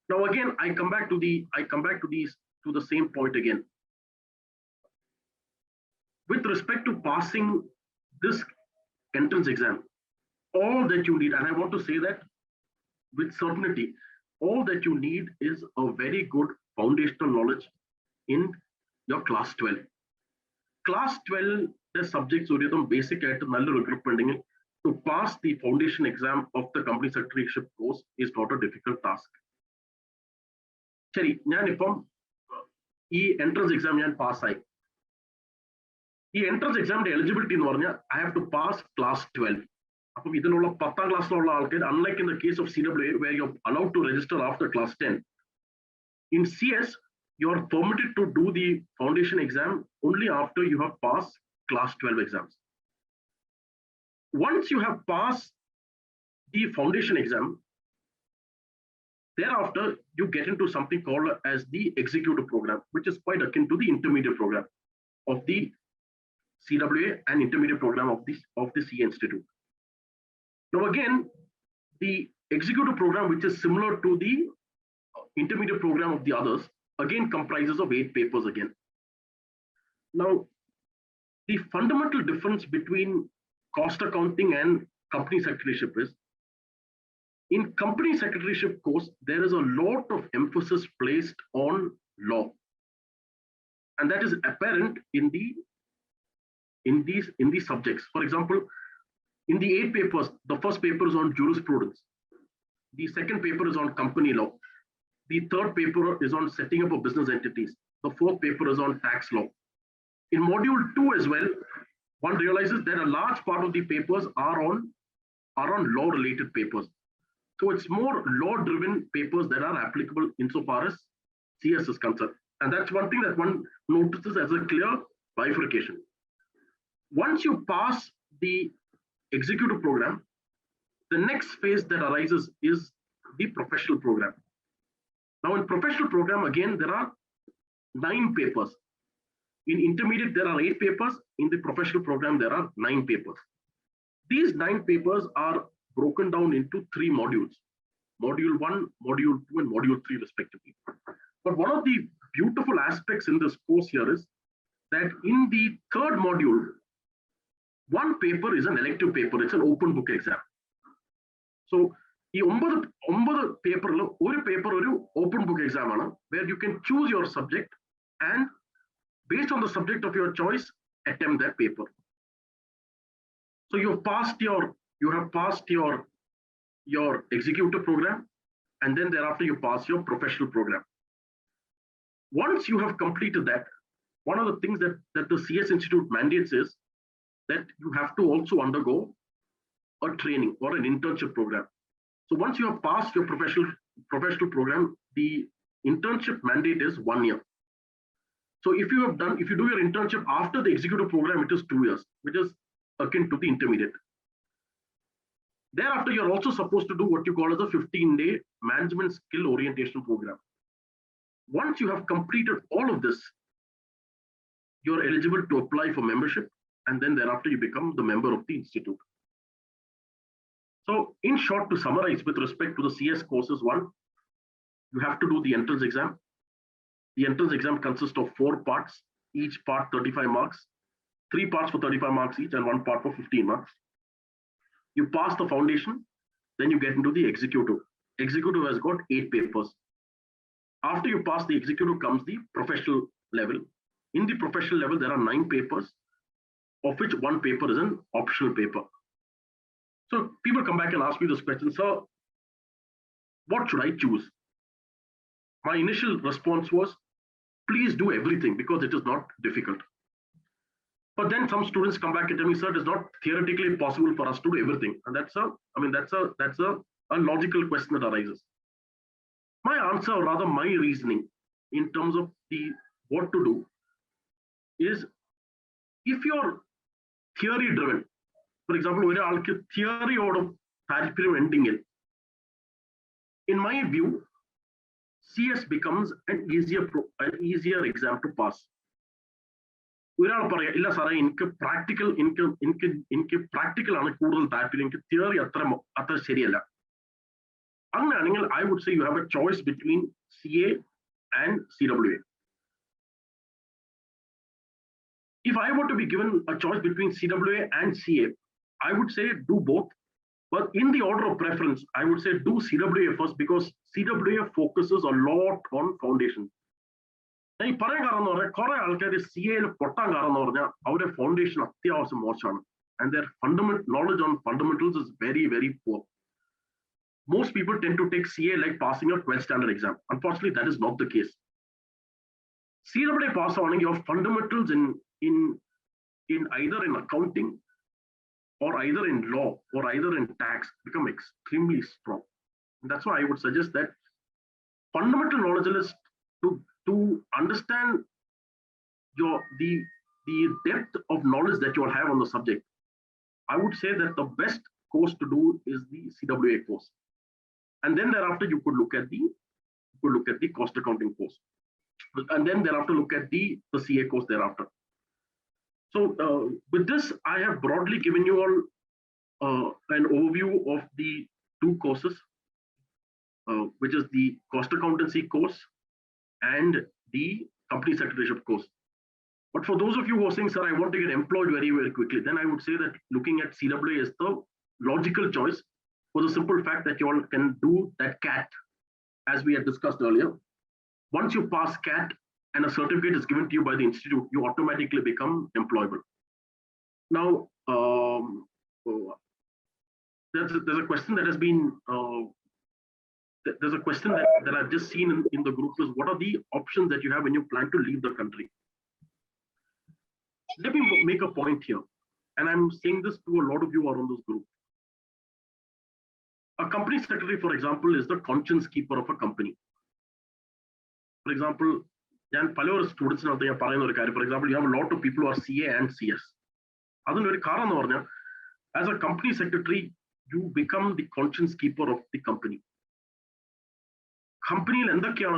Now again, I come back to the same point again. With respect to passing this entrance exam, all that you need, and I want to say that with certainty, all that you need is a very good foundational knowledge in your class 12. Class 12, the subjects are basic recruitment. To pass the foundation exam of the company secretaryship course is not a difficult task. Chari, this entrance exam pass. This entrance exam eligibility, I have to pass class 12. Unlike in the case of CWA, where you're allowed to register after class 10, in CS, you're permitted to do the foundation exam only after you have passed class 12 exams. Once you have passed the foundation exam, thereafter, you get into something called as the executive program, which is quite akin to the intermediate program of the CWA and intermediate program of the CA Institute. Now again, the executive program, which is similar to the intermediate program of the others, again comprises of 8 papers again. Now, the fundamental difference between cost accounting and company secretaryship is, in company secretaryship course, there is a lot of emphasis placed on law. And that is apparent in these subjects. For example, in the 8 papers, the first paper is on jurisprudence. The second paper is on company law. The third paper is on setting up of business entities. The 4th paper is on tax law. In module 2 as well, one realizes that a large part of the papers are on law-related papers. So it's more law-driven papers that are applicable insofar as CS is concerned. And that's one thing that one notices as a clear bifurcation. Once you pass the executive program, the next phase that arises is the professional program. Now in professional program, again, there are 9 papers. In intermediate, there are 8 papers. In the professional program, there are 9 papers. These 9 papers are broken down into 3 modules. Module 1, Module 2, and Module 3 respectively. But one of the beautiful aspects in this course here is that in the 3rd module, one paper is an elective paper. It's an open book exam. So, this 9 paper, one paper is an open book exam, where you can choose your subject and based on the subject of your choice, attempt that paper. So you have passed your executive program, and then thereafter you pass your professional program. Once you have completed that, one of the things that the CS Institute mandates is that you have to also undergo a training or an internship program. So once you have passed your professional program, the internship mandate is 1 year. So if you do your internship after the executive program, it is 2 years, which is akin to the intermediate. Thereafter, you're also supposed to do what you call as a 15-day management skill orientation program. Once you have completed all of this, you're eligible to apply for membership, and then thereafter you become the member of the institute. So in short, to summarize with respect to the CS courses, 1, you have to do the entrance exam. The entrance exam consists of 4 parts, each part 35 marks, 3 parts for 35 marks each, and 1 part for 15 marks. You pass the foundation, then you get into the executive. Executive has got 8 papers. After you pass the executive comes the professional level. In the professional level, there are 9 papers, of which 1 paper is an optional paper. So people come back and ask me this question, sir, what should I choose? My initial response was please do everything because it is not difficult. But then some students come back and tell me, sir, it is not theoretically possible for us to do everything. And that's a logical question that arises. My answer, or rather my reasoning in terms of what to do is, if you're theory driven, for example, ഒരാൾക്ക് തിയറിയോടും താല്പര്യം ഉണ്ടെങ്കിൽ, in my view, CS becomes an easier exam to pass. ഒരാൾ പറയാം, ഇല്ല സാറേ എനിക്ക് practical ആണ് കൂടുതൽ താല്പര്യം, എനിക്ക് തിയറി അത്ര ശരിയല്ല. അങ്ങനെയാണെങ്കിൽ I would say you have a choice between CA and CWA. If I were to be given a choice between CWA and CA, I would say do both. But in the order of preference, I would say do CWA first because CWA focuses a lot on foundation. ഈ പറയാൻ കാരണം എന്ന് പറഞ്ഞാൽ കുറെ ആൾക്കാർ CA പൊട്ടാൻ കാരണം എന്ന് പറഞ്ഞാൽ അവരുടെ ഫൗണ്ടേഷൻ അത്യാവശ്യം മോശമാണ്. And their knowledge on fundamentals is very, very poor. Most people tend to take CA like passing a 12th standard exam. Unfortunately, that is not the case. CWA pass on your fundamentals in either in accounting or either in law or either in tax become extremely strong. And that's why I would suggest that fundamental knowledge is to understand the depth of knowledge that you will have on the subject. I would say that the best course to do is the CWA course. And then thereafter you could look at the cost accounting course. And then thereafter look at the CA course thereafter. So with this, I have broadly given you all an overview of the two courses, which is the cost accountancy course and the company secretaryship course. But for those of you who are saying, sir, I want to get employed very, very quickly, then I would say that looking at CWA is the logical choice for the simple fact that you all can do that CAT, as we had discussed earlier. Once you pass CAT and a certificate is given to you by the institute, you automatically become employable. Now, there's a question that has been, there's a question that I've just seen in the group is, what are the options that you have when you plan to leave the country? Let me make a point here, and I'm saying this to a lot of you who are on this group. A company secretary, for example, is the conscience keeper of a company. For example, students, for example, you have a lot of people who are CA and CS. As a company secretary, you become the conscience keeper of the company. Company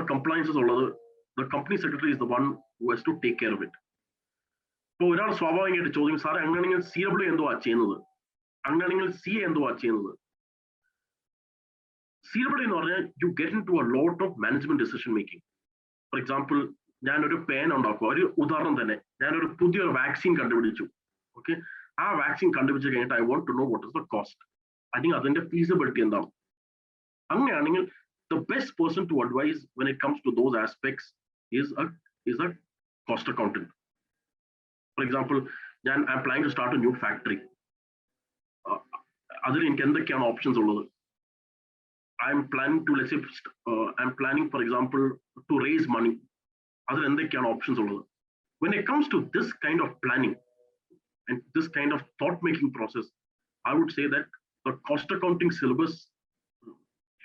compliances, the company secretary is the one who has to take care of it. So you get into a lot of management decision making. For example, ഞാനൊരു പേൻ ഉണ്ടാക്കുക, ഒരു ഉദാഹരണം തന്നെ, ഞാനൊരു പുതിയൊരു vaccine കണ്ടുപിടിച്ചു. Okay, ആ വാക്സിൻ കണ്ടുപിടിച്ച് കഴിഞ്ഞിട്ട് I want to know what is the cost, അല്ലെങ്കിൽ അതിന്റെ feasibility എന്താണ്. അങ്ങനെയാണെങ്കിൽ the best person to advise when it comes to those aspects is a cost accountant. For example, I'm planning to start a new factory. അതിൽ എനിക്ക് എന്തൊക്കെയാണ് options ഉള്ളത്? I'm planning to, let's say, I'm planning, for example, to raise money. Other than the options. When it comes to this kind of planning and this kind of thought-making process, I would say that the cost accounting syllabus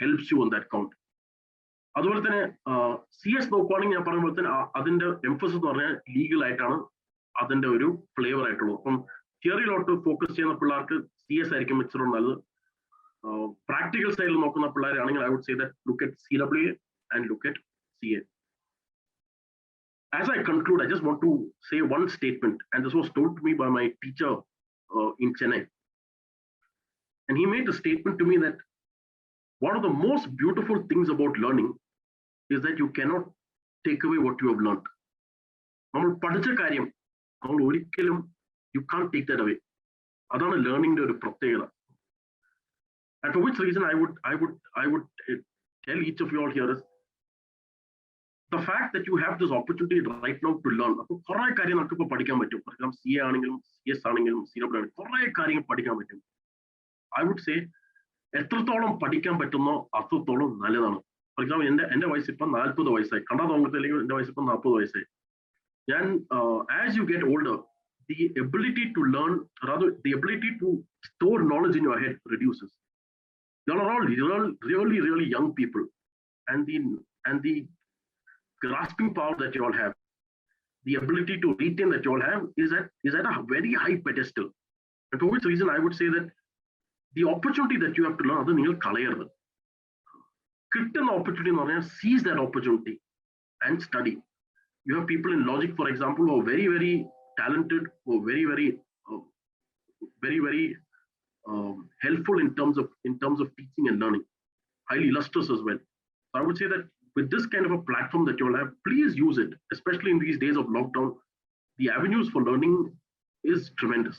helps you on that count. അതുപോലെ തന്നെ CS നോക്കുവാണെങ്കിൽ ഞാൻ പറയുമ്പോൾ തന്നെ അതിന്റെ emphasis എന്ന് പറഞ്ഞാൽ legal ആയിട്ടാണ് അതിന്റെ ഒരു ഫ്ലേവർ ആയിട്ടുള്ളത്. അപ്പം തിയറിയിലോട്ട് ഫോക്കസ് ചെയ്യുന്ന പിള്ളേർക്ക് CS ആയിരിക്കും ഇച്ചിരി നല്ലത്. Practical side നോക്കുന്ന പിള്ളേരാണെങ്കിൽ I would say that look at CWA and look at CA. As I conclude, I just want to say one statement, and this was told to me by my teacher in Chennai. And he made a statement to me that one of the most beautiful things about learning is that you cannot take away what you have learned. നമ്മൾ പഠിച്ച കാര്യം നമ്മൾ ഒരിക്കലും you can't take that away. അതാണ് ലേണിംഗിന്റെ ഒരു പ്രത്യേകത. And for which reason I would tell each of you all here is the fact that you have this opportunity right now to learn. അപ്പോൾ കുറേ കാര്യം നമുക്ക് ഇപ്പോൾ പഠിക്കാൻ പറ്റും. For example, CA ആണെങ്കിലും CS ആണെങ്കിലും CW ആണെങ്കിലും കുറേ കാര്യങ്ങൾ പഠിക്കാൻ പറ്റും. I would say എത്രത്തോളം പഠിക്കാൻ പറ്റുന്നോ അത്രത്തോളം നല്ലതാണ്. ഫോർ എക്സാമ്പിൾ എന്റെ വയസ്സ് ഇപ്പം 40 വയസ്സായി, കണ്ടാൽ നോക്കത്തില്ലെങ്കിൽ എന്റെ വയസ്സ് ഇപ്പം 40 വയസ്സായി. ഞാൻ as you get older, the ability to learn, rather the ability to store knowledge in your head reduces. You are all really young people, and the grasping power that you all have, the ability to retain that you all have is at a very high pedestal. And for which reason I would say that the opportunity that you have to learn, adu ningal kalayaradu. Kittan opportunity nu parnal, seize that opportunity and study. You have people in logic, for example, who are very talented, who are very helpful in terms of teaching and learning, highly illustrious as well. So I would say that with this kind of a platform that you all have, please use it, especially in these days of lockdown. The avenues for learning is tremendous.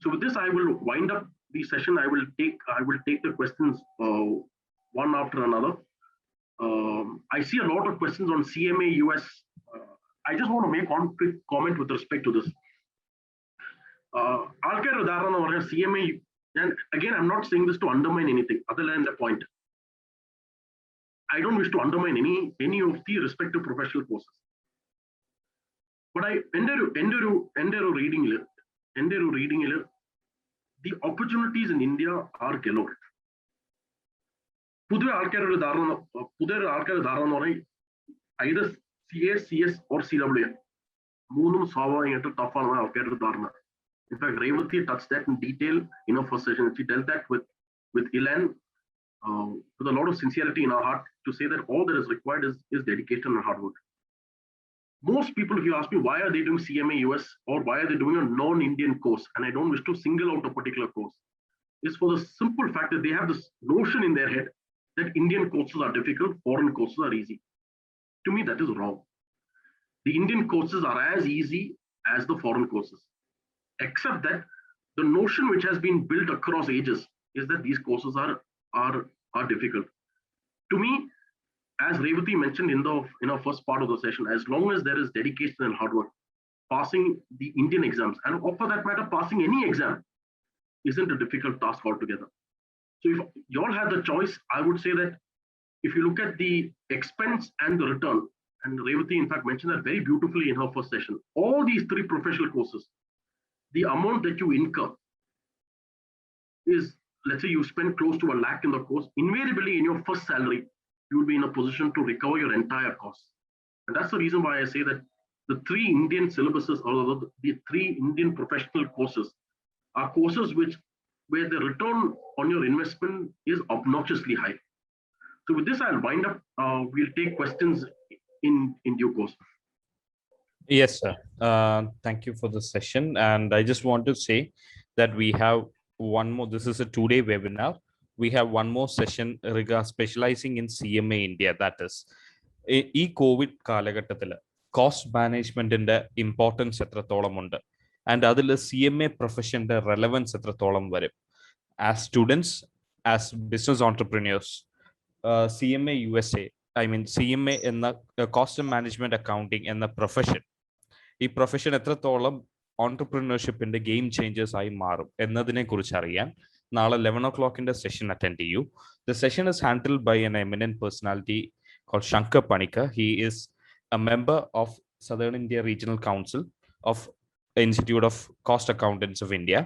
So with this, I will wind up the session. I will take the questions one after another. I see a lot of questions on CMA US. I just want to make one quick comment with respect to this. Alkar Udaharanam or CMA, and again, I'm not saying this to undermine anything other than the point. I don't wish to undermine any of the respective professional courses. But I enter reading the opportunities in India are galore. Pudhu Alkar Udaharanam, either CA, CS or CWA. മൂന്നും സ്വാഭാവികമായിട്ട് ടഫാണ് ആൾക്കാരുടെ ധാരണ. In fact, Revathi touched that in detail in her first session. She dealt that with Ilan with a lot of sincerity in her heart to say that all that is required is dedication and hard work. Most people, if you ask me why are they doing CMA US or why are they doing a non-Indian course, and I don't wish to single out a particular course, is for the simple fact that they have this notion in their head that Indian courses are difficult, foreign courses are easy. To me, that is wrong. The Indian courses are as easy as the foreign courses, except that the notion which has been built across ages is that these courses are difficult. To me, as Revathi mentioned in our first part of the session, as long as there is dedication and hard work, passing the Indian exams, and for that matter, passing any exam, isn't a difficult task altogether. So if you all have the choice, I would say that if you look at the expense and the return, and Revathi in fact mentioned that very beautifully in her first session, all these three professional courses, the amount that you incur is, let's say you spend close to 1 lakh in the course, invariably in your first salary, you will be in a position to recover your entire cost. And that's the reason why I say that the three Indian syllabuses, or the three Indian professional courses, are courses where the return on your investment is obnoxiously high. So with this, I'll wind up. We'll take questions in due course. Yes, sir. Thank you for the session. And I just want to say that we have one more, this is a 2-day webinar. We have one more session specializing in CMA India. That is, ഈ Covid കാലഘട്ടത്തിൽ cost മാനേജ്മെന്റിന്റെ importance എത്രത്തോളം ഉണ്ട്, and അതിൽ CMA പ്രൊഫഷന്റെ relevance എത്രത്തോളം വരും. As students, as business entrepreneurs, CMA USA, CMA എന്ന കോസ്റ്റ് മാനേജ്മെന്റ് അക്കൗണ്ടിങ് എന്ന പ്രൊഫഷൻ, ഈ പ്രൊഫഷൻ എത്രത്തോളം ഓൺടർപ്രീനർഷിപ്പിന്റെ ഗെയിം ചേഞ്ചേഴ്സ് ആയി മാറും എന്നതിനെ കുറിച്ച് അറിയാൻ നാളെ 11 o'clock സെഷൻ അറ്റൻഡ് ചെയ്യൂ. The session is handled by an eminent personality called Shankar Panikar. He is a member of Southern India Regional Council of Institute of Cost Accountants of India.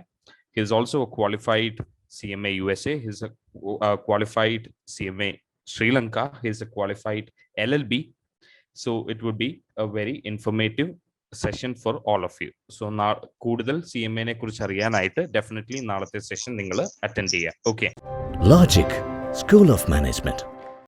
He is also a qualified CMA USA. He is a qualified CMA Sri Lanka. He is a qualified LLB. So it would be a very informative session for all of you. So കൂടുതൽ CMA നെ കുറിച്ച് അറിയാനായിട്ട് definitely നാളത്തെ session നിങ്ങൾ attend ചെയ്യുക. Okay. Logic School of Management.